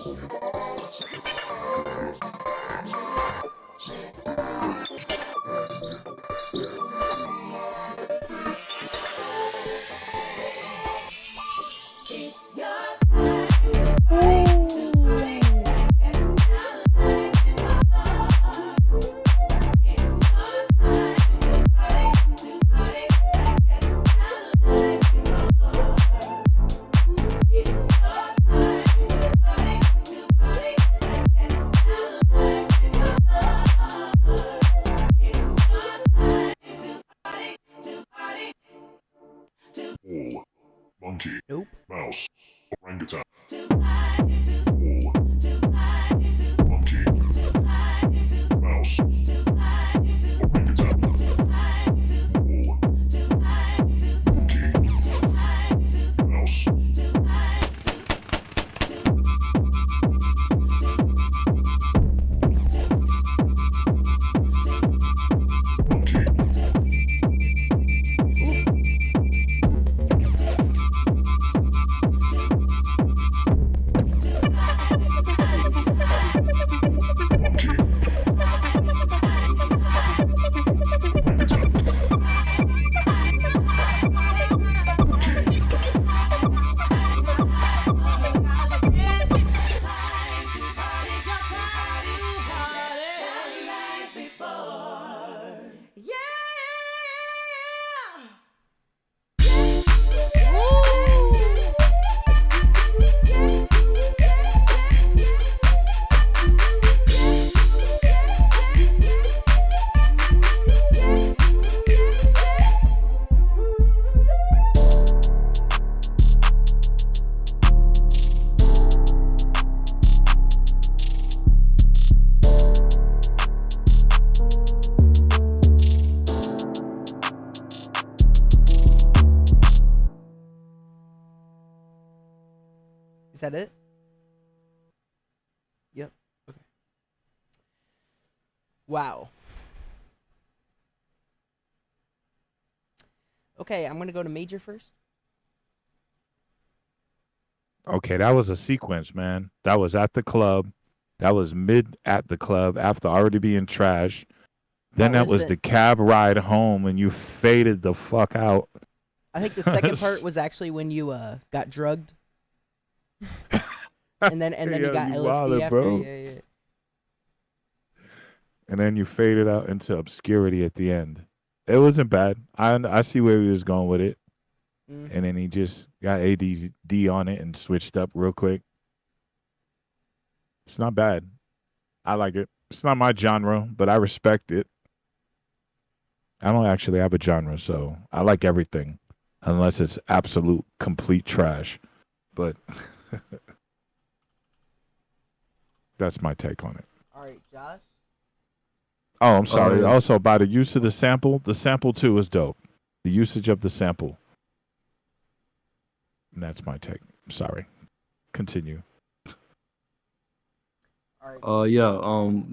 It's your time to party, get down like before. It's your time to party, get down like before. It's your time to party, get down like before. It's your time to party, Bull, monkey, Nope. mouse, orangutan. to party, Bull, monkey, mouse, orangutan. Bull, monkey, mouse. Monkey. that it? Yep. Okay. Wow. Okay, I'm gonna go to major first. Okay, that was a sequence, man. That was at the club. That was mid at the club after already being trashed. Then that was the cab ride home, and you faded the fuck out. I think the second part was actually when you got drugged. and then you got LSD wildin', after. bro. Yeah. And then you faded out into obscurity at the end. It wasn't bad. I see where he was going with it. Mm. And then he just got ADD on it and switched up real quick. It's not bad. I like it. It's not my genre, but I respect it. I don't actually have a genre, so I like everything, unless it's absolute complete trash. But that's my take on it. All right, Josh. Oh, I'm sorry. yeah. Also, by the use of the sample too is dope. The usage of the sample. And that's my take. I'm sorry. Continue.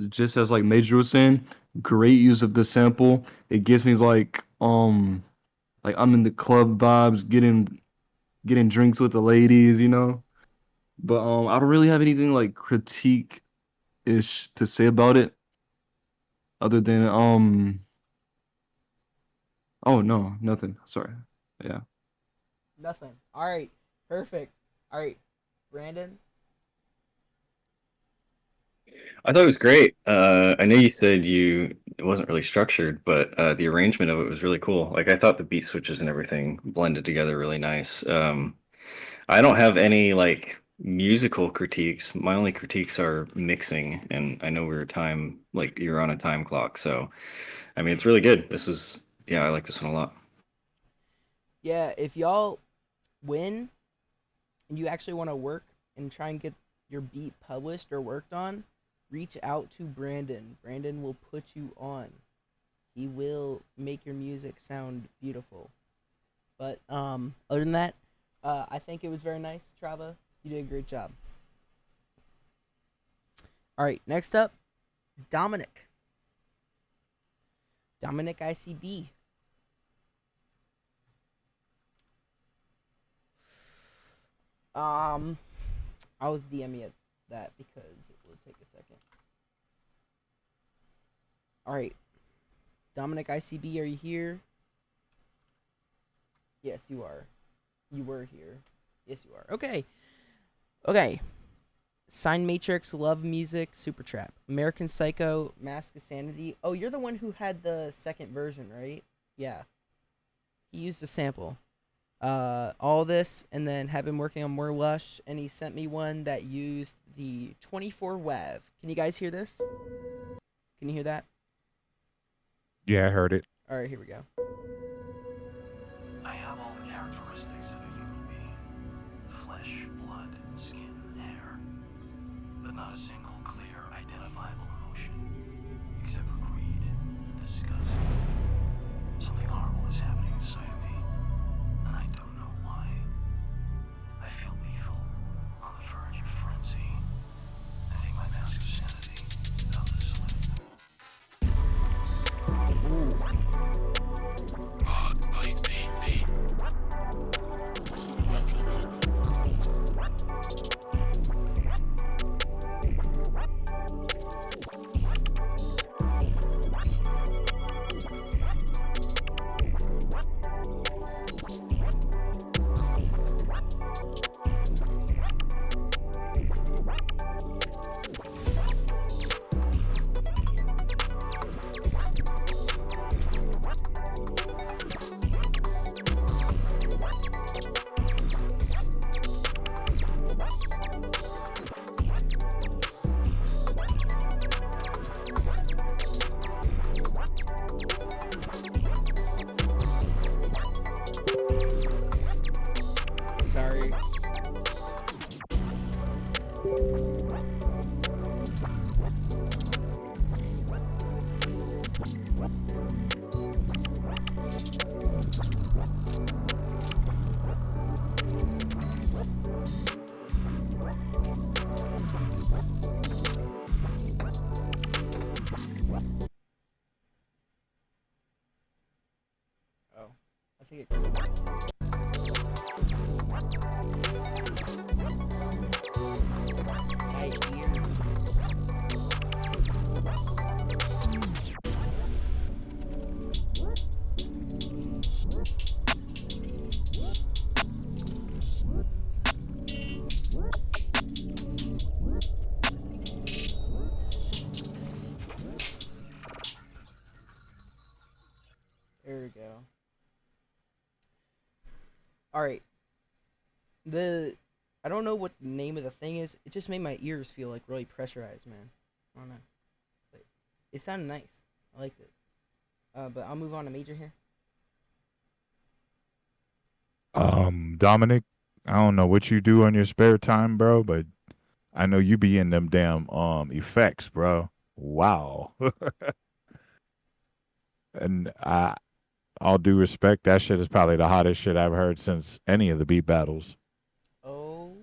Just as like Major was saying, great use of the sample. It gives me like I'm in the club vibes, getting drinks with the ladies, you know. But I don't really have anything like critique-ish to say about it, other than oh no, nothing. Sorry. Yeah. Nothing. All right. Perfect. All right, Brandon. I thought it was great. I know you said it wasn't really structured, but the arrangement of it was really cool. Like I thought the beat switches and everything blended together really nice. I don't have any like musical critiques. My only critiques are mixing, and I know you're on a time clock, so I mean it's really good. I like this one a lot. Yeah, if y'all win and you actually want to work and try and get your beat published or worked on, reach out to Brandon. Brandon will put you on. He will make your music sound beautiful. But other than that, I think it was very nice, Trava. You did a great job. All right, next up, Dominic. Dominic ICB. I was DMing it that because it would take a second. All right, Dominic ICB, are you here? Yes, you are. You were here. Yes, you are. Okay. Sign Matrix, Love Music, Super Trap, American Psycho, Mask of Sanity. Oh, you're the one who had the second version, right? Yeah. He used a sample. All this, and then have been working on more Lush, and he sent me one that used the 24 WAV. Can you guys hear this? Can you hear that? Yeah, I heard it. All right, here we go. I have all the characteristics of a human being. Flesh, blood, skin, hair. But not a single clear, identifiable emotion. Except for greed and disgust. Something horrible is happening inside of me. And I don't know why. I feel lethal, on the verge of frenzy. I think my mask of sanity is about to slip. Ooh. think it my ears. There we go. Alright. I don't know what the name of the thing is. It just made my ears feel like really pressurized, man. I don't know. But it sounded nice. I liked it. But I'll move on to Major here. Dominic, I don't know what you do on your spare time, bro, but I know you be in them damn effects, bro. Wow. And all due respect, that shit is probably the hottest shit I've heard since any of the beat battles. Oh.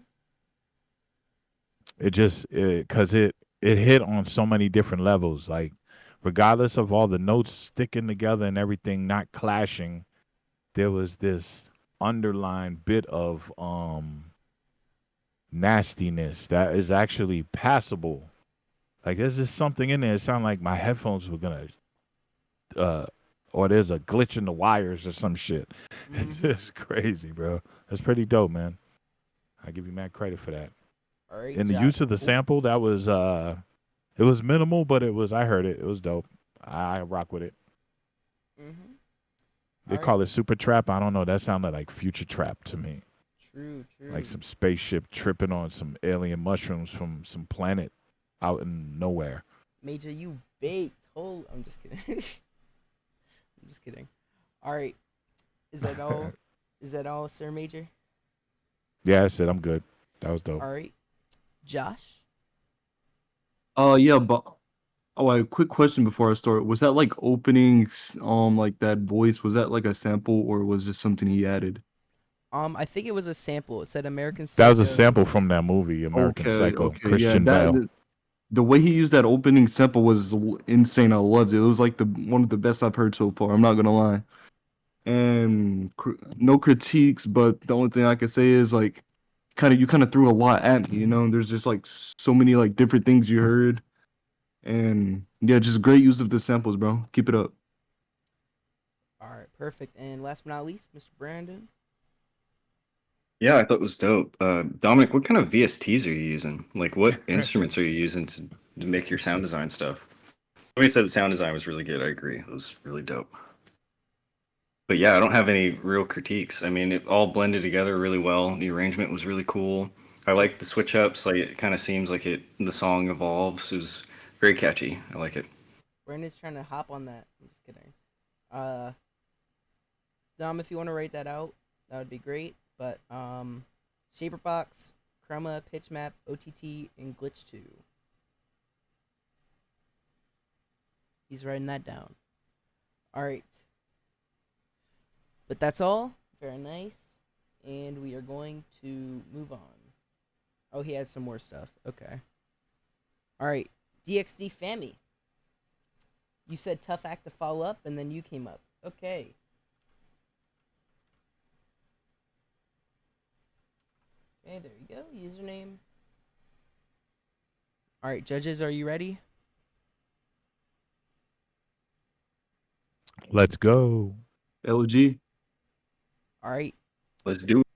Because it hit on so many different levels. Like, regardless of all the notes sticking together and everything not clashing, there was this underlying bit of nastiness that is actually passable. Like, there's just something in there. It sounded like my headphones were gonna or there's a glitch in the wires or some shit. Mm-hmm. It's crazy, bro. That's pretty dope, man. I give you mad credit for that. All right, And the use of the sample, that was it was minimal, but I heard it. It was dope. I rock with it. Mm-hmm. They call it super trap. I don't know. That sounded like future trap to me. True. Like some spaceship tripping on some alien mushrooms from some planet out in nowhere. Major, you baked. I'm just kidding. I'm just kidding. All right. Is that all? Is that all, Sir Major? Yeah, I said I'm good. That was dope. All right. Josh? Yeah, but a quick question before I start. Was that like opening, like that voice? Was that like a sample or was it something he added? I think it was a sample. It said American Psycho. That was a sample from that movie, American Psycho. Christian Bale. The way he used that opening sample was insane. I loved it. It was like one of the best I've heard so far. I'm not gonna lie. And no critiques, but the only thing I can say is like, you kind of threw a lot at me. You know, there's just like so many like different things you heard, and yeah, just great use of the samples, bro. Keep it up. All right, perfect. And last but not least, Mr. Brandon. Yeah, I thought it was dope. Dominic, what kind of VSTs are you using? Like, what instruments are you using to make your sound design stuff? Somebody said the sound design was really good. I agree. It was really dope. But yeah, I don't have any real critiques. I mean, it all blended together really well. The arrangement was really cool. I like the switch ups. Like, it kind of seems like the song evolves. It was very catchy. I like it. Brandon's trying to hop on that. I'm just kidding. Dom, if you want to write that out, that would be great. But Shaperbox, Chroma, Pitch Map, OTT, and Glitch 2. He's writing that down. All right. But that's all. Very nice. And we are going to move on. Oh, he had some more stuff. Okay. All right. DXD Fammy. You said tough act to follow up, and then you came up. Okay. Okay, there you go. Username. All right, judges, are you ready? Let's go. LG. All right. Let's do it.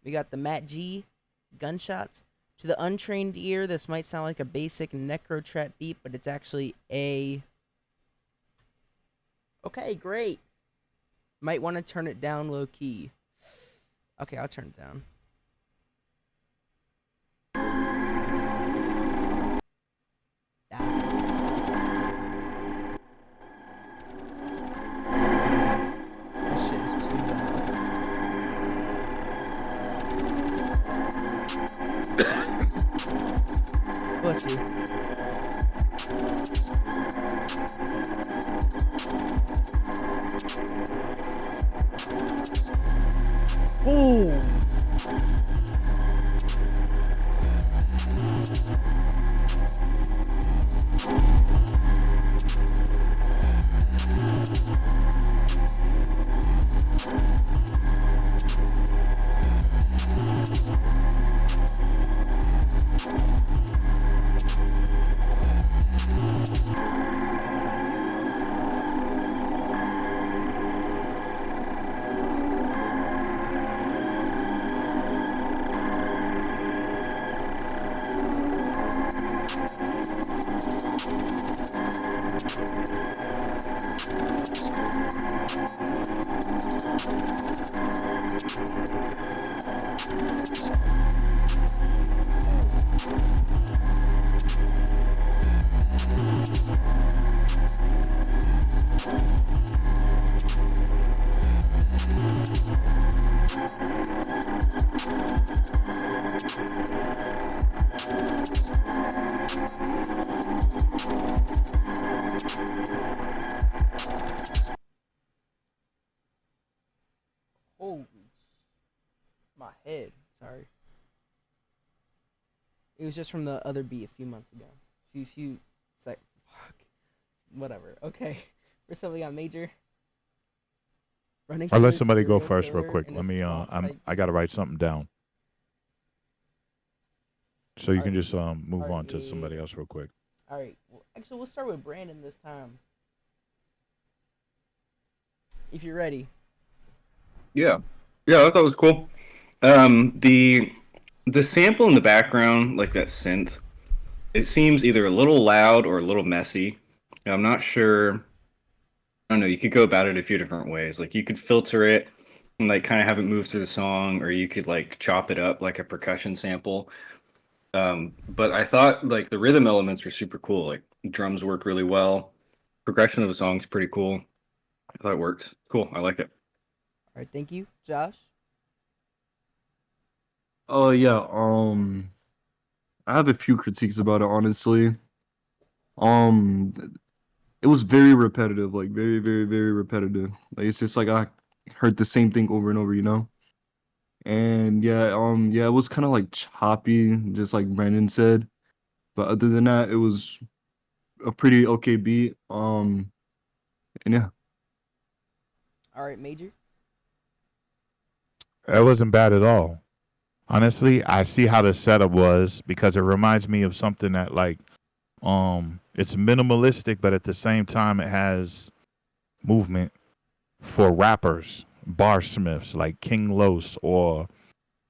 We got the Matt G gunshots. To the untrained ear, this might sound like a basic necro trap beat, but it's actually a... Okay, great. Might want to turn it down low key. Okay, I'll turn it down. Pussy. Ooh. Holy, my head. Sorry. It was just from the other beat a few months ago. Few fuck. Whatever. Okay. First up, we got Major. Running I'll from let the somebody go serial first real killer quick. in Let a me swamp type I beat. gotta write something down. So you can Alright. just move Alright, on to yeah, somebody yeah. else real quick. All right. Well, actually, we'll start with Brandon this time. If you're ready. Yeah, I thought it was cool. The sample in the background, like that synth, it seems either a little loud or a little messy. I'm not sure. I don't know. You could go about it a few different ways. Like you could filter it and like kind of have it move through the song, or you could like chop it up like a percussion sample. But I thought like the rhythm elements were super cool. Like drums work really well. Progression of the song's pretty cool. I thought it works. Cool. I like it. All right. Thank you, Josh. Oh yeah, I have a few critiques about it, honestly. Um, it was very repetitive, like very, very, very repetitive. Like it's just like I heard the same thing over and over, you know? And yeah, it was kind of like choppy, just like Brandon said. But other than that, it was a pretty okay beat. And yeah. All right, Major. That wasn't bad at all. Honestly, I see how the setup was because it reminds me of something that like it's minimalistic, but at the same time it has movement for rappers, barsmiths like King Los or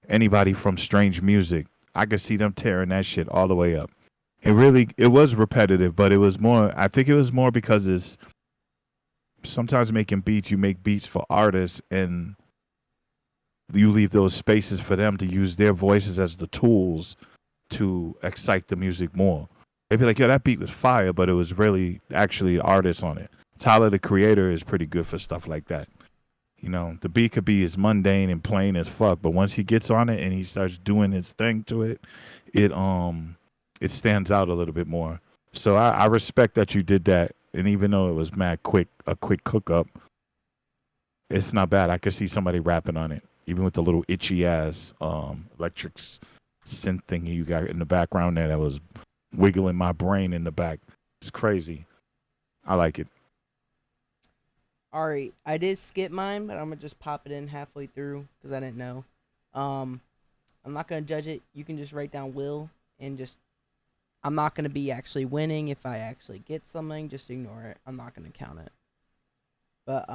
anybody from Strange Music. I could see them tearing that shit all the way up. It was repetitive, but it was more, I think it was more because it's sometimes making beats, you make beats for artists and you leave those spaces for them to use their voices as the tools to excite the music more. They'd be like, yo, that beat was fire, but it was really actually artists on it. Tyler, the creator, is pretty good for stuff like that. You know, the beat could be as mundane and plain as fuck, but once he gets on it and he starts doing his thing to it, it stands out a little bit more. So I respect that you did that, and even though it was a quick cook up, it's not bad. I could see somebody rapping on it, even with the little itchy ass electric synth thing you got in the background there that was wiggling my brain in the back. It's crazy. I like it. All right, I did skip mine, but I'm gonna just pop it in halfway through because I didn't know. I'm not gonna judge it. You can just write down will and just. I'm not gonna be actually winning if I actually get something. Just ignore it. I'm not gonna count it. But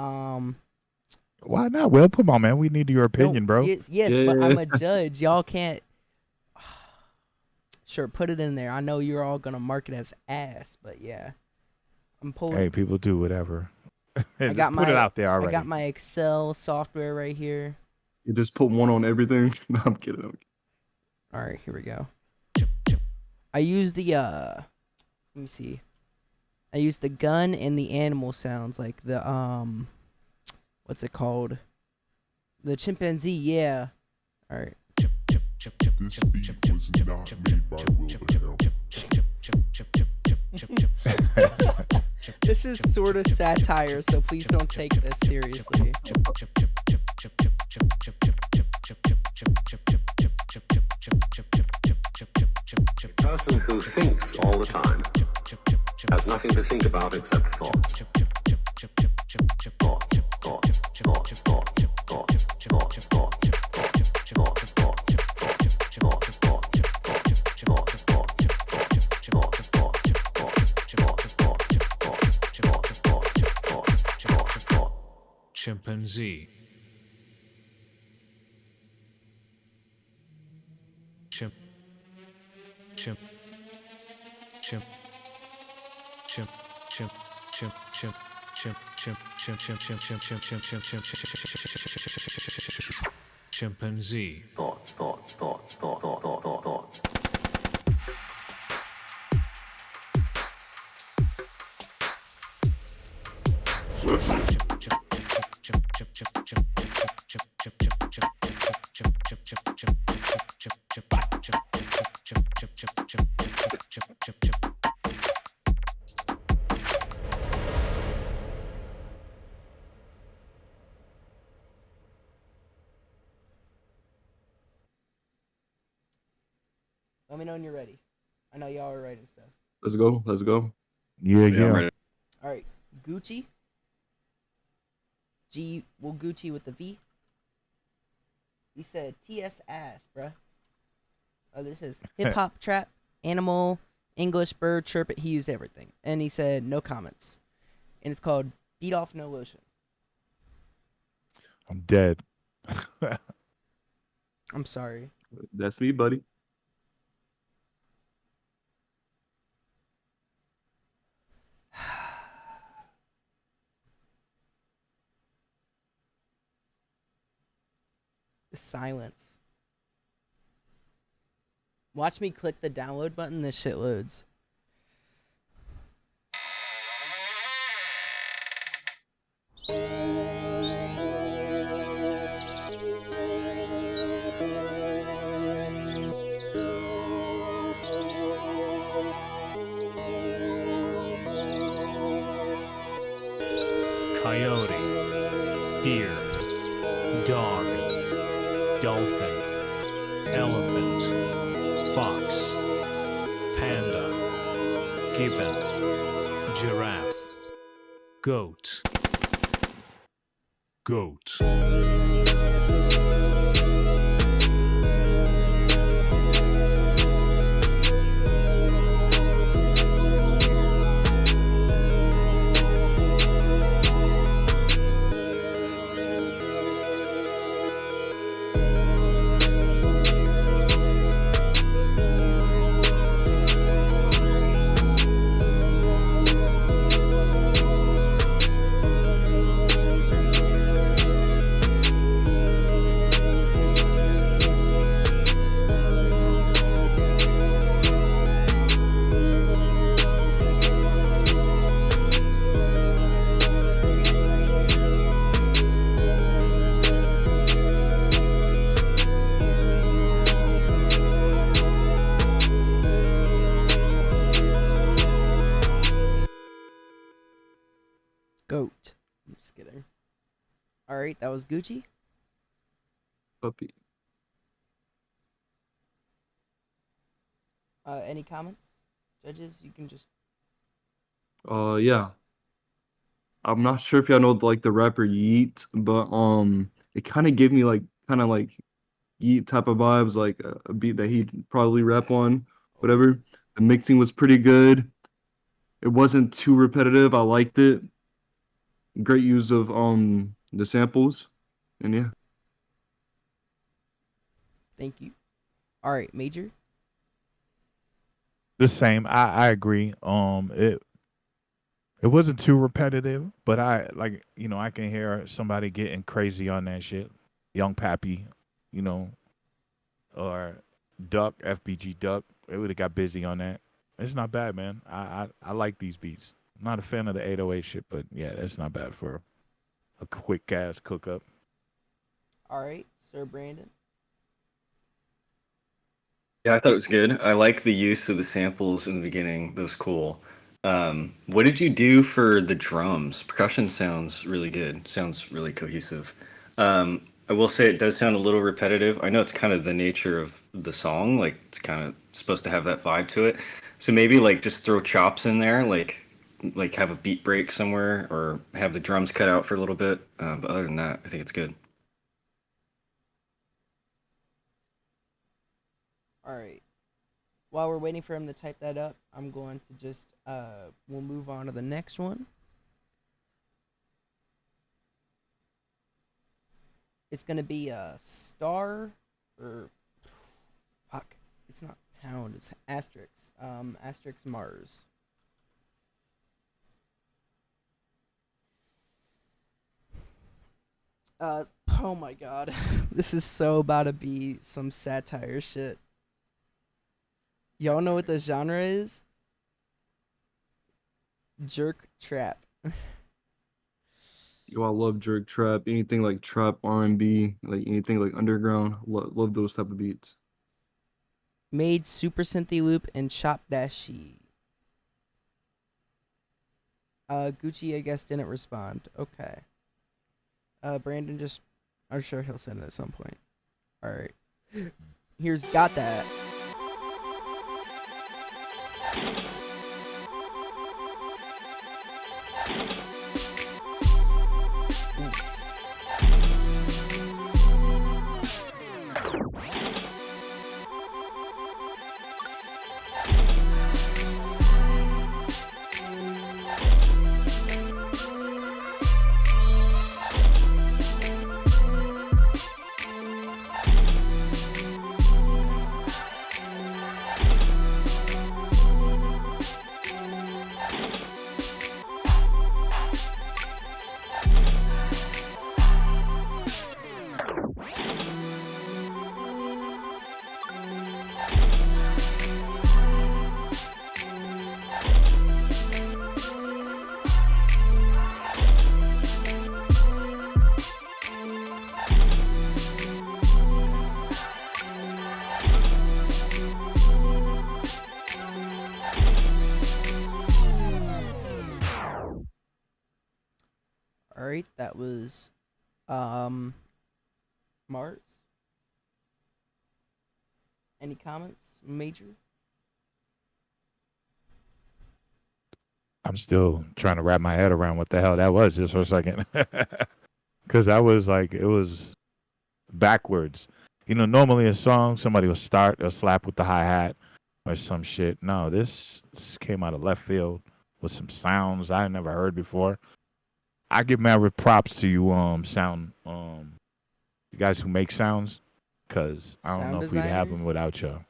Why not? Well, come on, man. We need your opinion, bro. Yes, but I'm a judge. Y'all can't. Sure, put it in there. I know you're all gonna mark it as ass, but yeah, I'm pulling. Hey, people do whatever. I got put it out there already. I got my Excel software right here. You just put one on everything. No, I'm kidding. All right, here we go. I use the let me see. I use the gun and the animal sounds like the what's it called? The chimpanzee, yeah. All right. This beat was not made by Will the Hell. This is sort of satire, so please don't take this seriously. A person who thinks all the time has nothing to think about except thought. Thought, thought, thought, thought, thought, thought, thought, Chimpanzee. Chimp. chimp, chimp, chimp, chimp, chimp, chimp, chimp, chimp, chimp, chimp, chimp, chimp, chimp, chimp, chimpanzee. Let me know when you're ready. I know y'all are writing stuff. Let's go. Let's go. Yeah, Yeah, I'm ready. All right, Gucci. Will Gucci with the V. He said TS ass, bruh. Oh, this is hip hop, trap, animal, English, bird, chirp it. He used everything, and he said no comments. And it's called Beat Off No Lotion. I'm dead. I'm sorry. That's me, buddy. Silence. Watch me click the download button. This shit loads. Coyote, deer, dog, dolphin, elephant, fox, panda, gibbon, giraffe, goat, goat. Goat. I'm just kidding. All right, that was Gucci. Puppy. Any comments, judges? You can just. Yeah. I'm not sure if y'all know like the rapper Yeet, but it kind of gave me like Yeet type of vibes, like a beat that he'd probably rap on, whatever. The mixing was pretty good. It wasn't too repetitive. I liked it. Great use of the samples, and yeah. Thank you. All right, Major. The same. I agree. It wasn't too repetitive, but I I can hear somebody getting crazy on that shit. Young Pappy, or Duck, FBG Duck. They would have got busy on that. It's not bad, man. I like these beats. I'm not a fan of the 808 shit, but yeah, that's not bad for a quick ass cook up. All right, Sir Brandon. Yeah, I thought it was good. I like the use of the samples in the beginning. That was cool. What did you do for the drums? Percussion sounds really good. Sounds really cohesive. I will say it does sound a little repetitive. I know it's kind of the nature of the song. Like it's kind of supposed to have that vibe to it. So maybe like just throw chops in there, like have a beat break somewhere, or have the drums cut out for a little bit. But other than that, I think it's good. All right. While we're waiting for him to type that up, I'm going to just we'll move on to the next one. It's gonna be a star or it's not pound, it's asterisk. Asterisk Mars. Oh my god. This is so about to be some satire shit. Y'all know what the genre is? Jerk trap. Yo, I love jerk trap. Anything like trap, R&B, like anything like underground. Love those type of beats. Made Super Synthy Loop and Chop Dashi. Gucci, I guess, didn't respond. Okay. Brandon just, I'm sure he'll send it at some point. Alright. Here's Got That. Alright, that was Mars. Any comments, Major? I'm still trying to wrap my head around what the hell that was just for a second. Because I was like, it was backwards. You know, normally a song, somebody will start a slap with the hi-hat or some shit. No, this came out of left field with some sounds I never heard before. I give mad props to you, you guys who make sounds, because I don't know if we'd have them without you.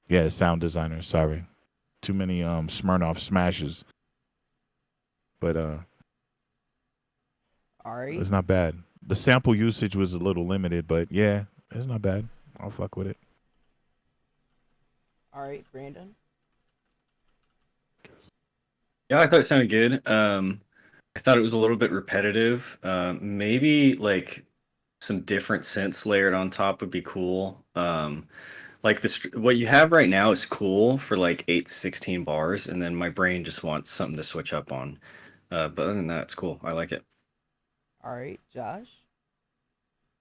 Yeah, sound designer, sorry. Too many Smirnoff smashes. But Alright. it's not bad. The sample usage was a little limited, but yeah, it's not bad. I'll fuck with it. Alright, Brandon. Yeah, I thought it sounded good. I thought it was a little bit repetitive. Maybe like some different synths layered on top would be cool. Like this, what you have right now is cool for like 8 to 16 bars, and then my brain just wants something to switch up on. But other than that, it's cool. I like it. Alright, Josh.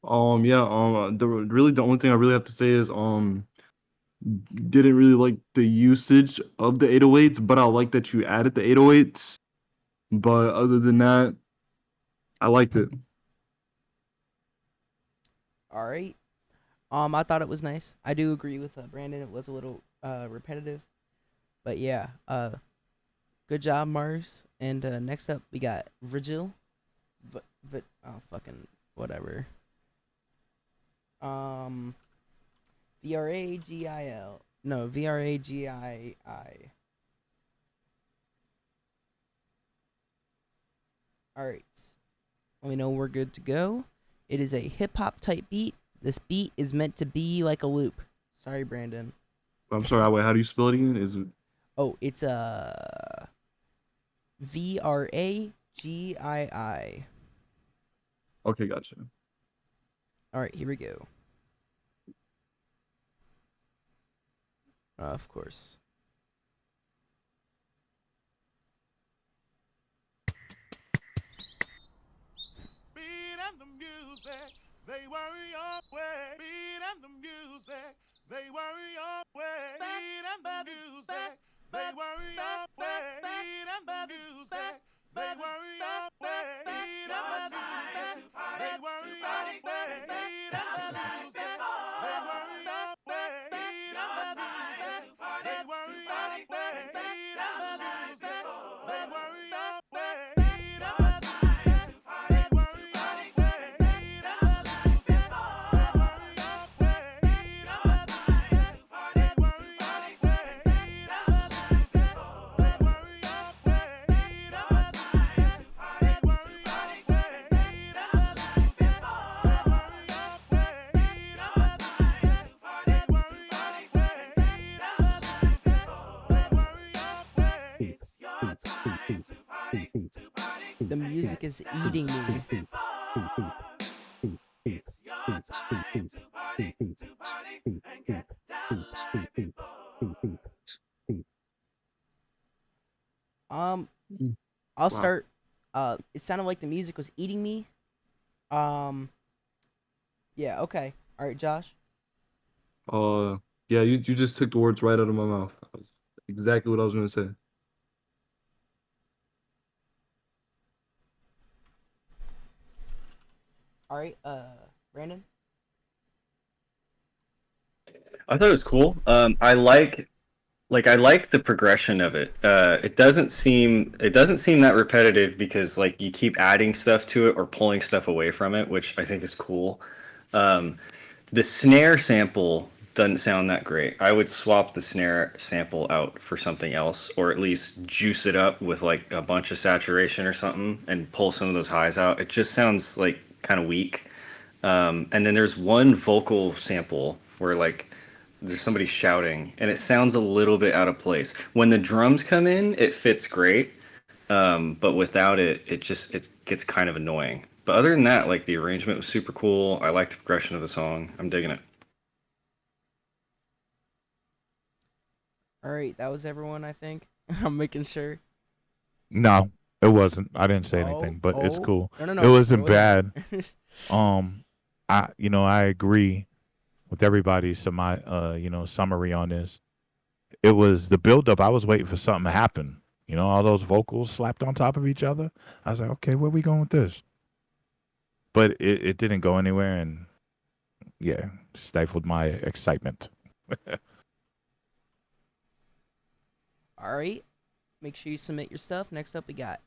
Yeah, the only thing I really have to say is didn't really like the usage of the 808s, but I like that you added the 808s. But other than that, I liked it. Alright. I thought it was nice. I do agree with Brandon. It was a little repetitive. But yeah, good job, Mars. And next up, we got Virgil. But oh, fucking whatever. VRAGIL. No, VRAGII. Alright. Let me know we're good to go. It is a hip-hop type beat. This beat is meant to be like a loop. Sorry, Brandon. I'm sorry, wait, how do you spell it again? Is it... Oh, it's VRAGII. Okay, gotcha. Alright, here we go. Of course. The music, they worry away. Beat and the music, they worry away. Beat and the music, they worry away. Beat and the music, they worry away. Beat and the music, they worry away. Beat and the music, they worry away. Beat and the music, they worry away. Beat and the music, they worry away. Beat and the The music is eating me. It's your time to party and get down like before. I'll start. It sounded like the music was eating me. Yeah, okay. All right, Josh. Yeah, you just took the words right out of my mouth. That's exactly what I was gonna say. All right, Brandon. I thought it was cool. I like the progression of it. It doesn't seem that repetitive because like you keep adding stuff to it or pulling stuff away from it, which I think is cool. The snare sample doesn't sound that great. I would swap the snare sample out for something else, or at least juice it up with like a bunch of saturation or something and pull some of those highs out. It just sounds like kind of weak. And then there's one vocal sample where like there's somebody shouting and it sounds a little bit out of place. When the drums come in, it fits great. But without it, it gets kind of annoying. But other than that, like the arrangement was super cool. I like the progression of the song. I'm digging it. All right, that was everyone, I think. I'm making sure. No, it wasn't. I didn't say anything, but it's cool. No. It wasn't bad. I agree with everybody's summary on this. It was the build-up. I was waiting for something to happen. All those vocals slapped on top of each other. I was like, okay, where are we going with this? But it didn't go anywhere, and yeah, stifled my excitement. All right. Make sure you submit your stuff. Next up, we got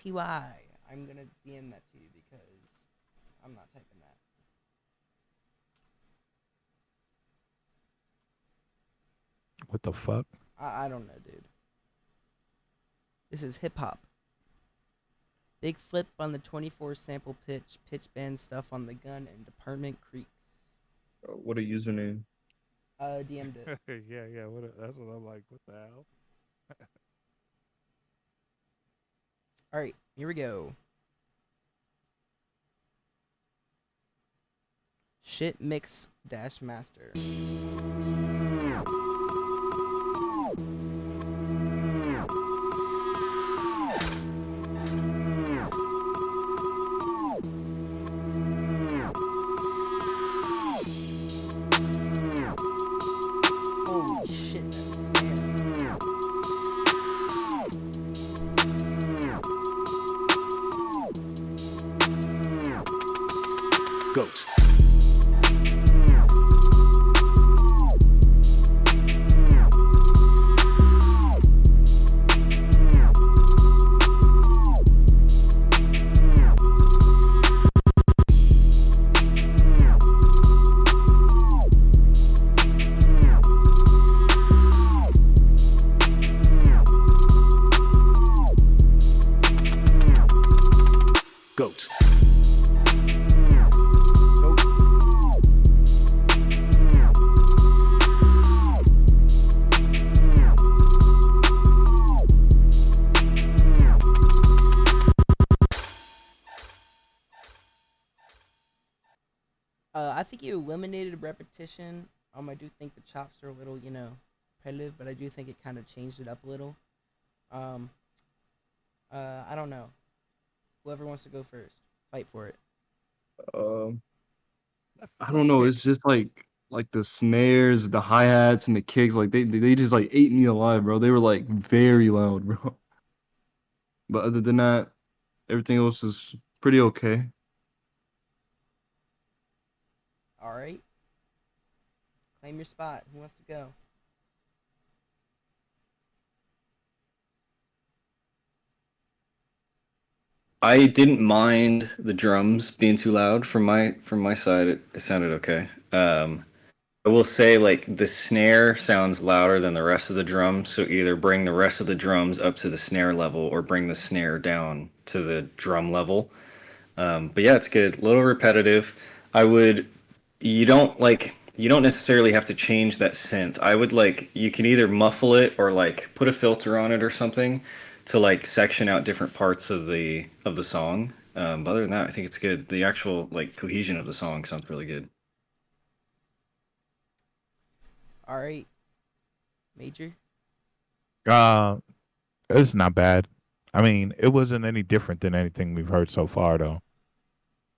TY. I'm going to DM that to you because I'm not typing that. What the fuck? I don't know, dude. This is hip hop. Big flip on the 24 sample pitch band stuff on the gun, and Department Creeks. What a username. DM'd it. yeah. That's what I'm like. What the hell? All right, here we go. Shit mix dash master. Holy shit, that's scary. Goat. Goat. I think you eliminated repetition. I do think the chops are a little, repetitive, but I do think it kind of changed it up a little. I don't know. Whoever wants to go first, fight for it. I don't know. It's just like the snares, the hi-hats, and the kicks. Like they just like ate me alive, bro. They were like very loud, bro. But other than that, everything else is pretty okay. All right. Claim your spot. Who wants to go? I didn't mind the drums being too loud from my side. It sounded okay. I will say like the snare sounds louder than the rest of the drums, so either bring the rest of the drums up to the snare level or bring the snare down to the drum level. But yeah, it's good. A little repetitive. You don't necessarily have to change that synth. You can either muffle it or like put a filter on it or something to like section out different parts of the song. But other than that, I think it's good. The actual like cohesion of the song sounds really good. All right, Major. It's not bad. I mean, it wasn't any different than anything we've heard so far, though.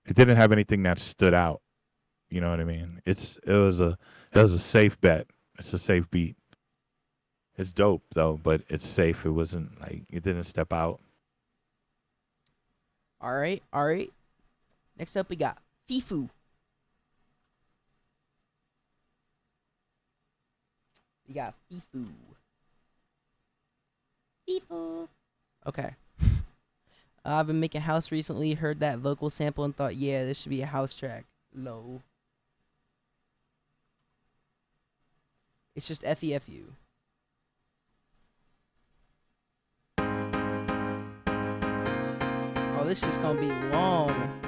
It didn't have anything that stood out. You know what I mean? It was a safe bet. It's a safe beat. It's dope though, but it's safe. It wasn't like it didn't step out. All right, all right. Next up, we got Fifu. We got Fifu. Fifu. Okay. I've been making house recently, heard that vocal sample and thought, yeah, this should be a house track. Low. It's just FEFU. Oh, this is gonna be long.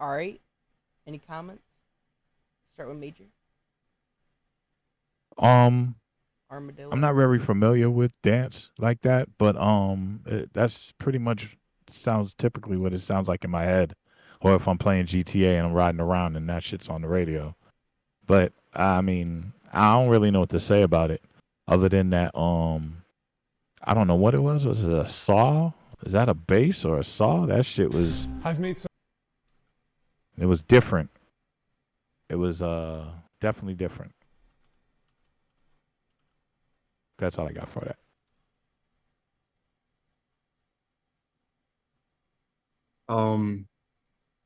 All right. Any comments? Start with Major. Armadillo. I'm not very familiar with dance like that, but that's pretty much sounds typically what it sounds like in my head, or if I'm playing GTA and I'm riding around and that shit's on the radio. But I mean, I don't really know what to say about it, other than that. I don't know what it was. Was it a saw? Is that a bass or a saw? That shit was. I've made some. It was different. It was definitely different. That's all I got for that.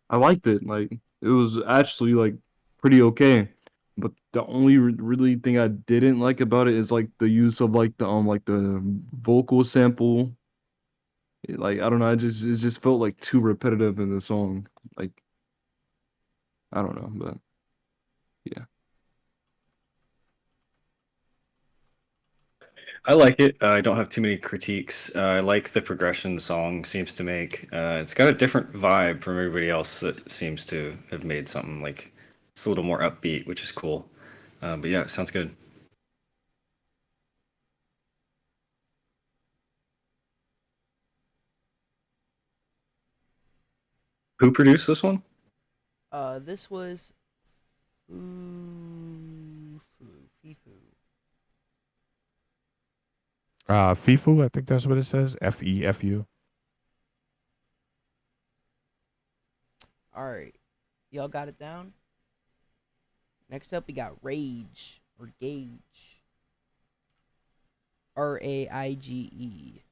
I liked it. Like it was actually like pretty okay. But the only really thing I didn't like about it is like the use of like the vocal sample. Like I don't know, it just felt like too repetitive in the song. Like I don't know, but yeah. I like it. I don't have too many critiques. I like the progression the song seems to make. It's got a different vibe from everybody else that seems to have made something like it's a little more upbeat, which is cool. But yeah, it sounds good. Who produced this one? This was Fifu. FIFU, I think that's what it says. FEFU. All right. Y'all got it down? Next up, we got Rage or Gage. RAIGE.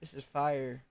This is fire.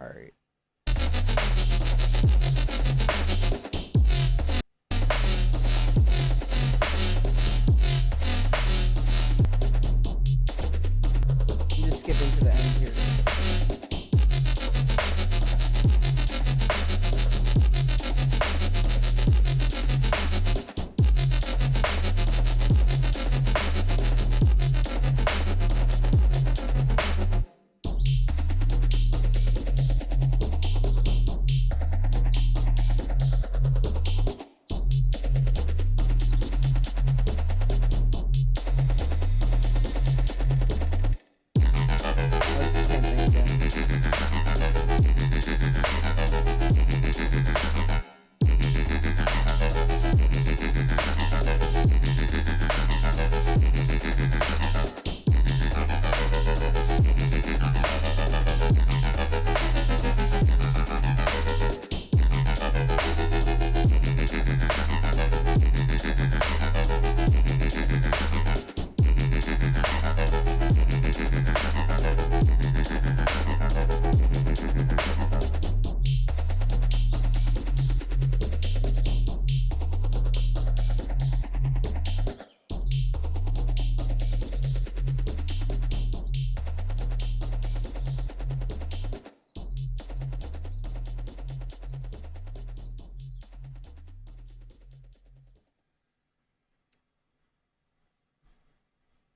Alright. I'm just skipping to the end here.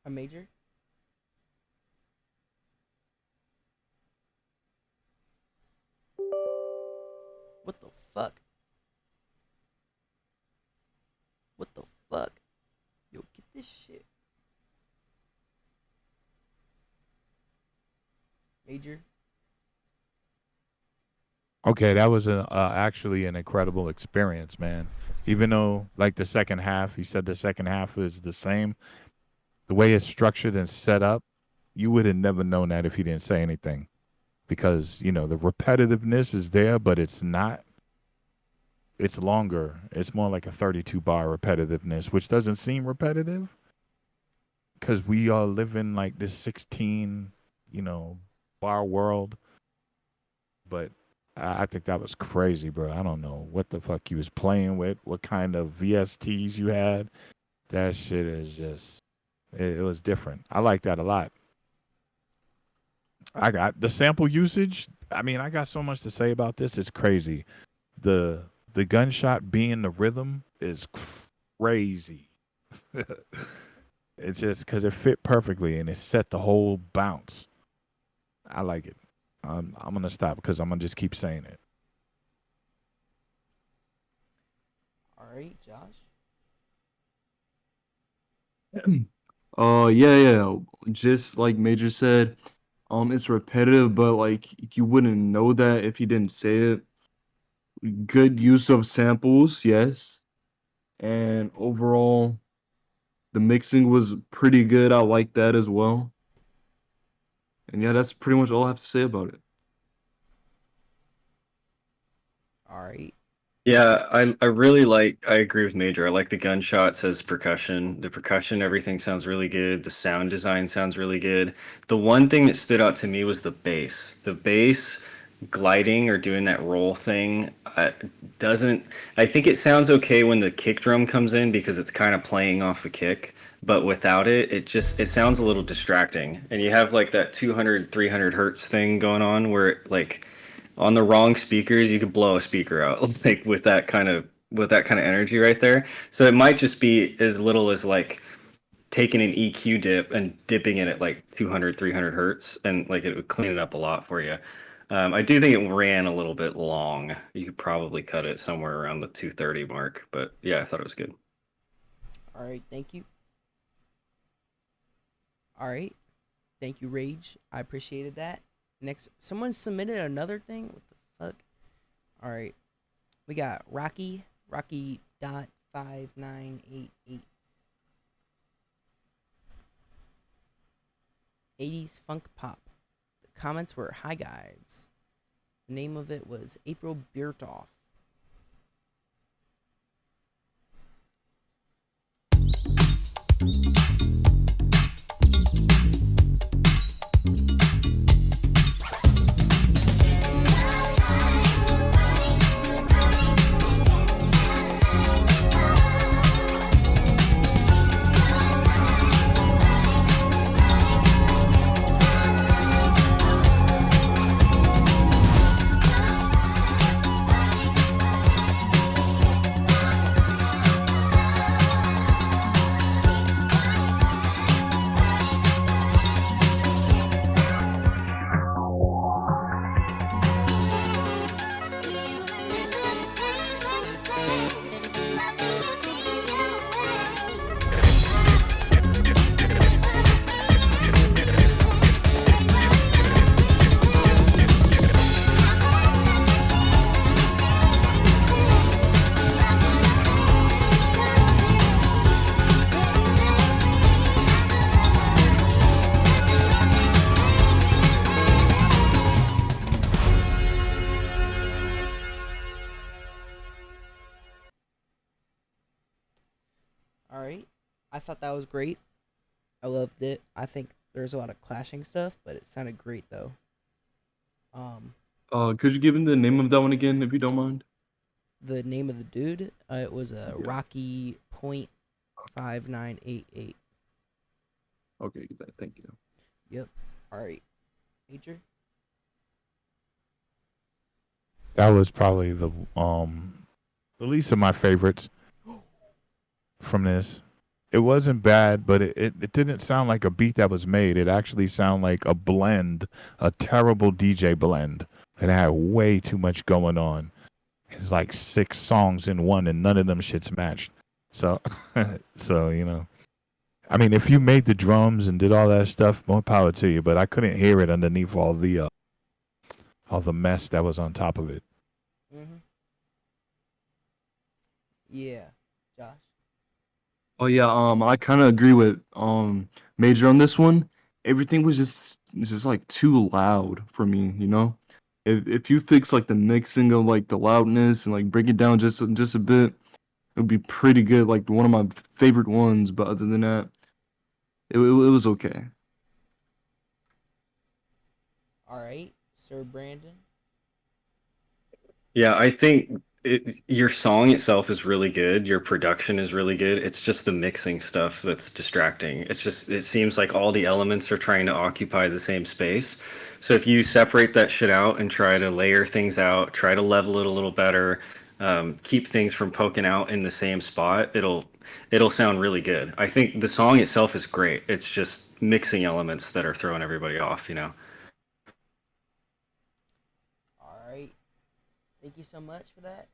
A major? What the fuck? What the fuck? Yo, get this shit. Major? Okay, that was actually an incredible experience, man. Even though, like the second half, he said the second half is the same. The way it's structured and set up, you would have never known that if he didn't say anything, because the repetitiveness is there, but it's not. It's longer. It's more like a 32 bar repetitiveness, which doesn't seem repetitive, because we are living like this 16, bar world. But I think that was crazy, bro. I don't know what the fuck he was playing with, what kind of VSTs you had. That shit is just, it was different. I like that a lot. I got the sample usage. I mean, I got so much to say about this. It's crazy. The the gunshot being the rhythm is crazy. It's just because it fit perfectly and it set the whole bounce. I like it. I'm gonna stop because I'm gonna just keep saying it. All right, Josh. Yeah. Just like Major said, it's repetitive, but like you wouldn't know that if he didn't say it. Good use of samples, yes. And overall, the mixing was pretty good. I like that as well. And yeah, that's pretty much all I have to say about it. All right. Yeah, I really I agree with Major. I like the gunshots as percussion. The percussion, everything sounds really good. The sound design sounds really good. The one thing that stood out to me was the bass. The bass gliding or doing that roll thing doesn't. I think it sounds okay when the kick drum comes in because it's kind of playing off the kick, but without it, it sounds a little distracting. And you have like that 200, 300 hertz thing going on where like on the wrong speakers, you could blow a speaker out like with that kind of energy right there. So it might just be as little as like taking an EQ dip and dipping it at like 200, 300 hertz, and like it would clean it up a lot for you. I do think it ran a little bit long. You could probably cut it somewhere around the 230 mark, but yeah, I thought it was good. All right, thank you. All right, thank you, Rage. I appreciated that. Next, someone submitted another thing. What the fuck? All right, we got Rocky dot 5988. 80s funk pop. The comments were, "Hi guys." The name of it was April Beertoff. All right. I thought that was great. I loved it. I think there's a lot of clashing stuff, but it sounded great though. Could you give him the name of that one again, if you don't mind? The name of the dude, it was a Rocky .5988. Okay, thank you. Yep. All right. Major. That was probably the least of my favorites from this. It wasn't bad, but it didn't sound like a beat that was made. It actually sounded like a blend, a terrible DJ blend. It had way too much going on. It's like 6 songs in one, and none of them shits matched. So, you know, I mean, if you made the drums and did all that stuff, more power to you. But I couldn't hear it underneath all the mess that was on top of it. Mhm. Yeah, Josh. Oh yeah, I kind of agree with Major on this one. Everything was just like too loud for me, you know. If you fix like the mixing of like the loudness and like break it down just a bit, it would be pretty good. Like one of my favorite ones. But other than that, it was okay. All right, Sir Brandon. Yeah, I think your song itself is really good. Your production is really good. It's just the mixing stuff that's distracting. It seems like all the elements are trying to occupy the same space. So if you separate that shit out and try to layer things out, try to level it a little better, keep things from poking out in the same spot, it'll sound really good. I think the song itself is great. It's just mixing elements that are throwing everybody off, you know. All right. Thank you so much for that.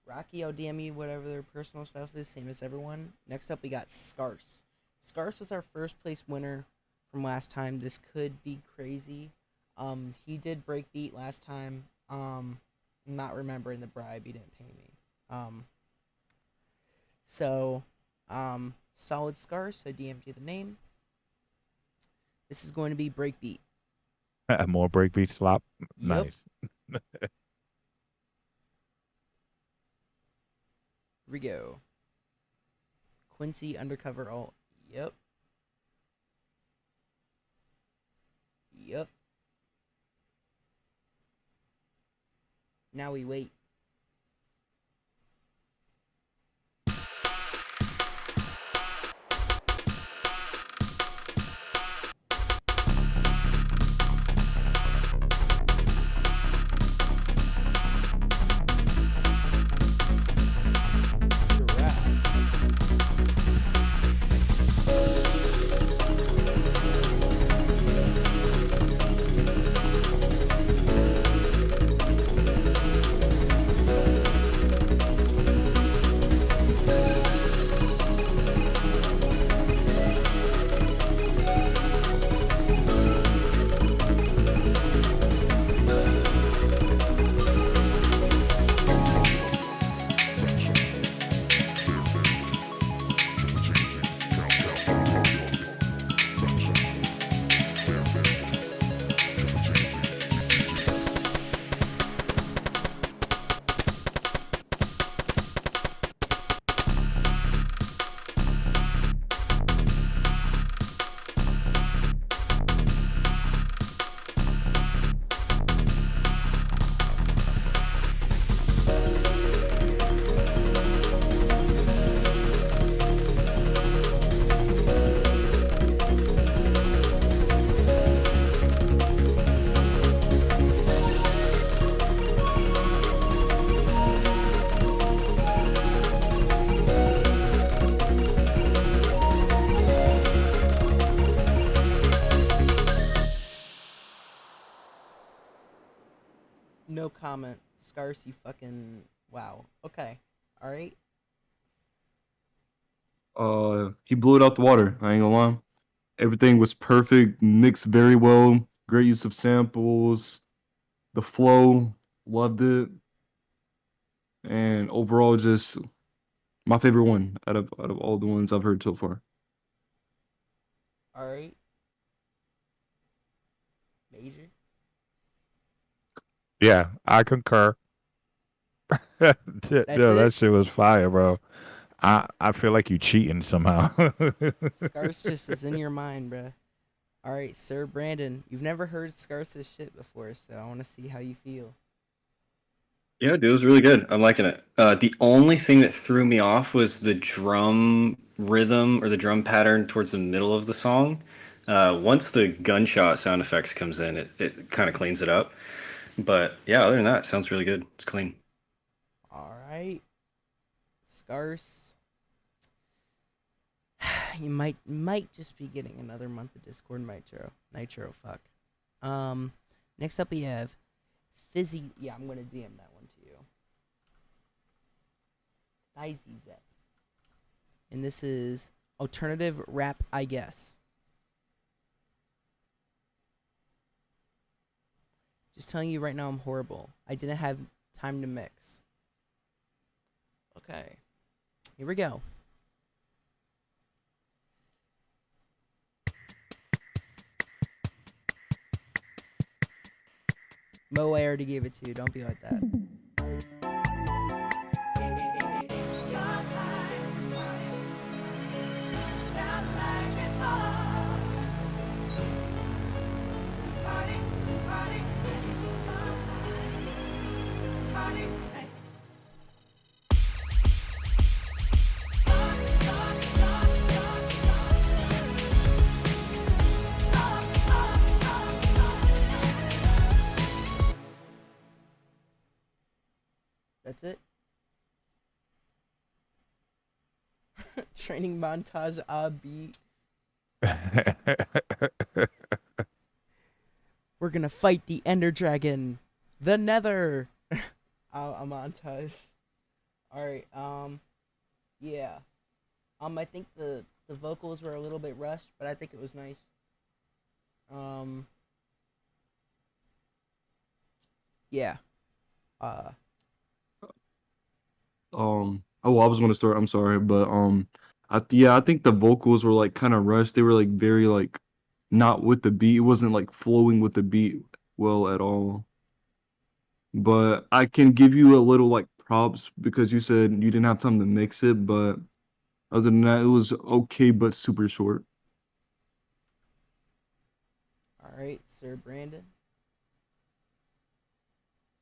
Rocky, I'll DM you whatever their personal stuff is, same as everyone. Next up, we got Scarce. Scarce was our first place winner from last time. This could be crazy. He did break beat last time. Not remembering the bribe, he didn't pay me. Solid Scarce, I DM'd you the name. This is going to be breakbeat. More breakbeat slop. Nice. Here we go. Quincy undercover alt. Yep. Now we wait. No comment. Scarce, you fucking... Wow. Okay. Alright. He blew it out the water. I ain't gonna lie. Everything was perfect, mixed very well. Great use of samples. The flow, loved it. And overall, just my favorite one out of all the ones I've heard so far. Alright. Major? Yeah, I concur. That shit was fire, bro. I feel like you cheating somehow. Scarce just is in your mind, bruh. Alright, Sir Brandon. You've never heard Scarce's shit before, so I want to see how you feel. Yeah, dude, it was really good. I'm liking it. The only thing that threw me off was the drum rhythm or the drum pattern towards the middle of the song. Once the gunshot sound effects comes in, it kind of cleans it up. But yeah, other than that, it sounds really good. It's clean. Alright. Scarce. You might just be getting another month of Discord Nitro, fuck. Next up we have Fizzy. Yeah, I'm gonna DM that one to you. Zep. And this is alternative rap, I guess. Just telling you right now, I'm horrible. I didn't have time to mix. Okay. Here we go. Mo, I already gave it to you. Don't be like that. That's it. Training montage beat. We're gonna fight the Ender Dragon, the Nether. A montage. All right. Yeah. I think the vocals were a little bit rushed, but I think it was nice. Yeah. Oh, I was gonna start. I'm sorry, but I think the vocals were like kind of rushed. They were like very like not with the beat. It wasn't like flowing with the beat well at all. But I can give you a little like props because you said you didn't have time to mix it. But other than that, it was okay, but super short. All right, Sir Brandon.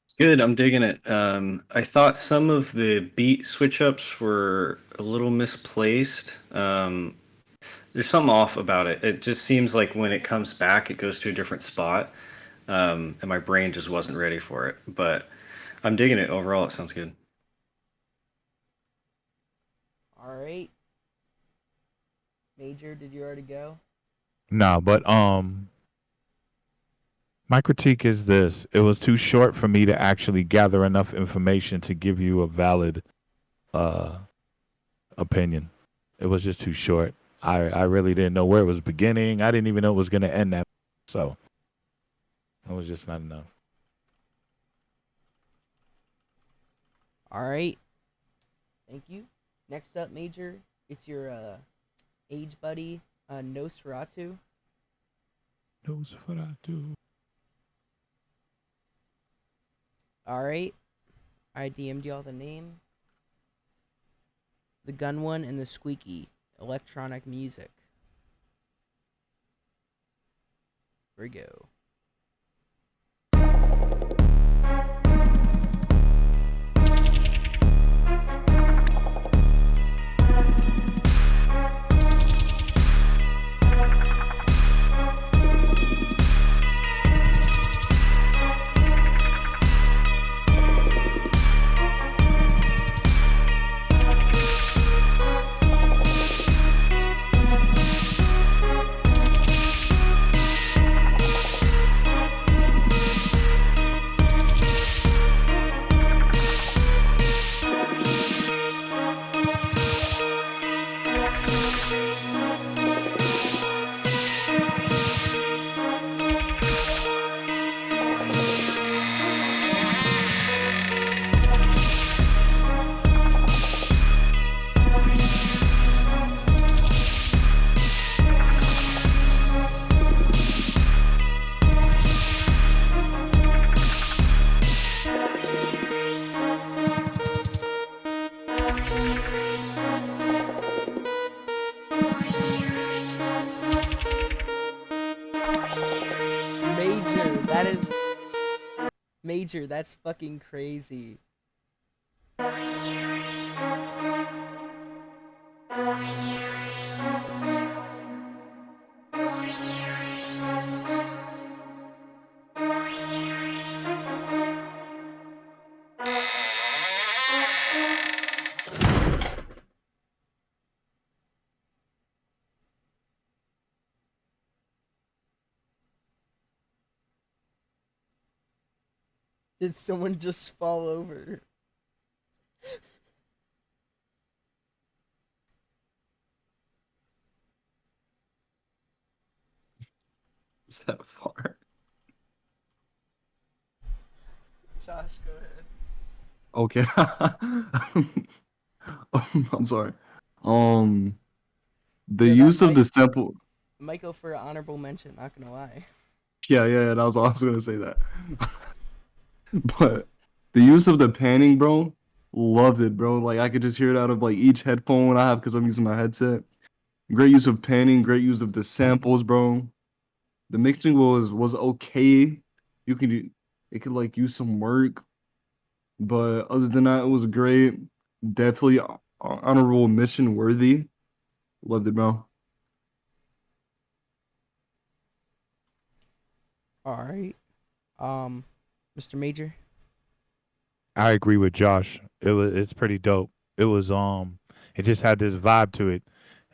It's good. I'm digging it. I thought some of the beat switch ups were a little misplaced. There's something off about it. It just seems like when it comes back, it goes to a different spot, and my brain just wasn't ready for it. But I'm digging it overall. It sounds good. All right. Major, did you already go? Nah, but my critique is this: it was too short for me to actually gather enough information to give you a valid opinion. It was just too short. I really didn't know where it was beginning. I didn't even know it was going to end that. So it was just not enough. All right. Thank you. Next up, Major, it's your age buddy, Nosferatu. Nosferatu. All right. I DM'd y'all the name. The gun one and the squeaky. Electronic music. Here we go. Major, that's fucking crazy. Did someone just fall over? Is that far? Josh, go ahead. Okay. I'm sorry. The Yo, use of might- the sample. Might go for an honorable mention, not gonna lie. Yeah, that was all I was gonna say that. But the use of the panning, bro, loved it, bro. Like I could just hear it out of like each headphone I have because I'm using my headset. Great use of panning, great use of the samples, bro. The mixing was okay. It could like use some work, but other than that, it was great. Definitely honorable mention worthy. Loved it, bro. All right. Mr. Major. I agree with Josh. It's pretty dope. It was it just had this vibe to it.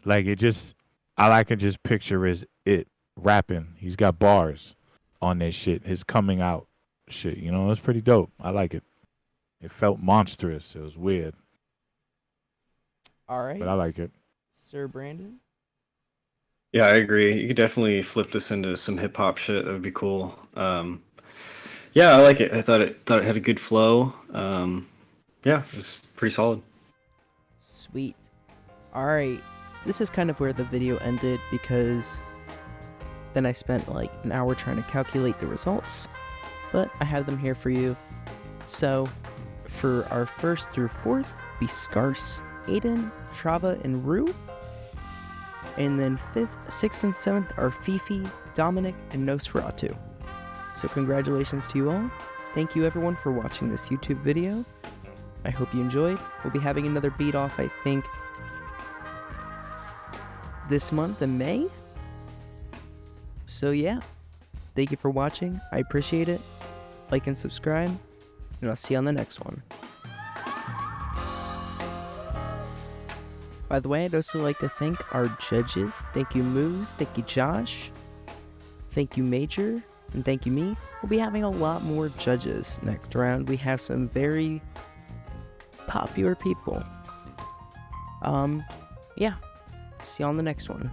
Like it just all I can just picture is it rapping. He's got bars on this shit. His coming out shit. You know, it's pretty dope. I like it. It felt monstrous. It was weird. All right. But I like it. Sir Brandon? Yeah, I agree. You could definitely flip this into some hip hop shit. That would be cool. Yeah, I like it. I thought it had a good flow. Yeah, it was pretty solid. Sweet. All right. This is kind of where the video ended because then I spent like an hour trying to calculate the results, but I have them here for you. So for our 1st through 4th, be Scarce, Aiden, Trava, and Rue. And then 5th, 6th, and 7th are Fifi, Dominic, and Nosferatu. So congratulations to you all. Thank you everyone for watching this YouTube video. I hope you enjoyed. We'll be having another beat off, I think, this month in May. So yeah, thank you for watching. I appreciate it. Like and subscribe, and I'll see you on the next one. By the way, I'd also like to thank our judges. Thank you, Moose. Thank you, Josh. Thank you, Major. And thank you, me. We'll be having a lot more judges next round. We have some very popular people. Yeah. See you on the next one.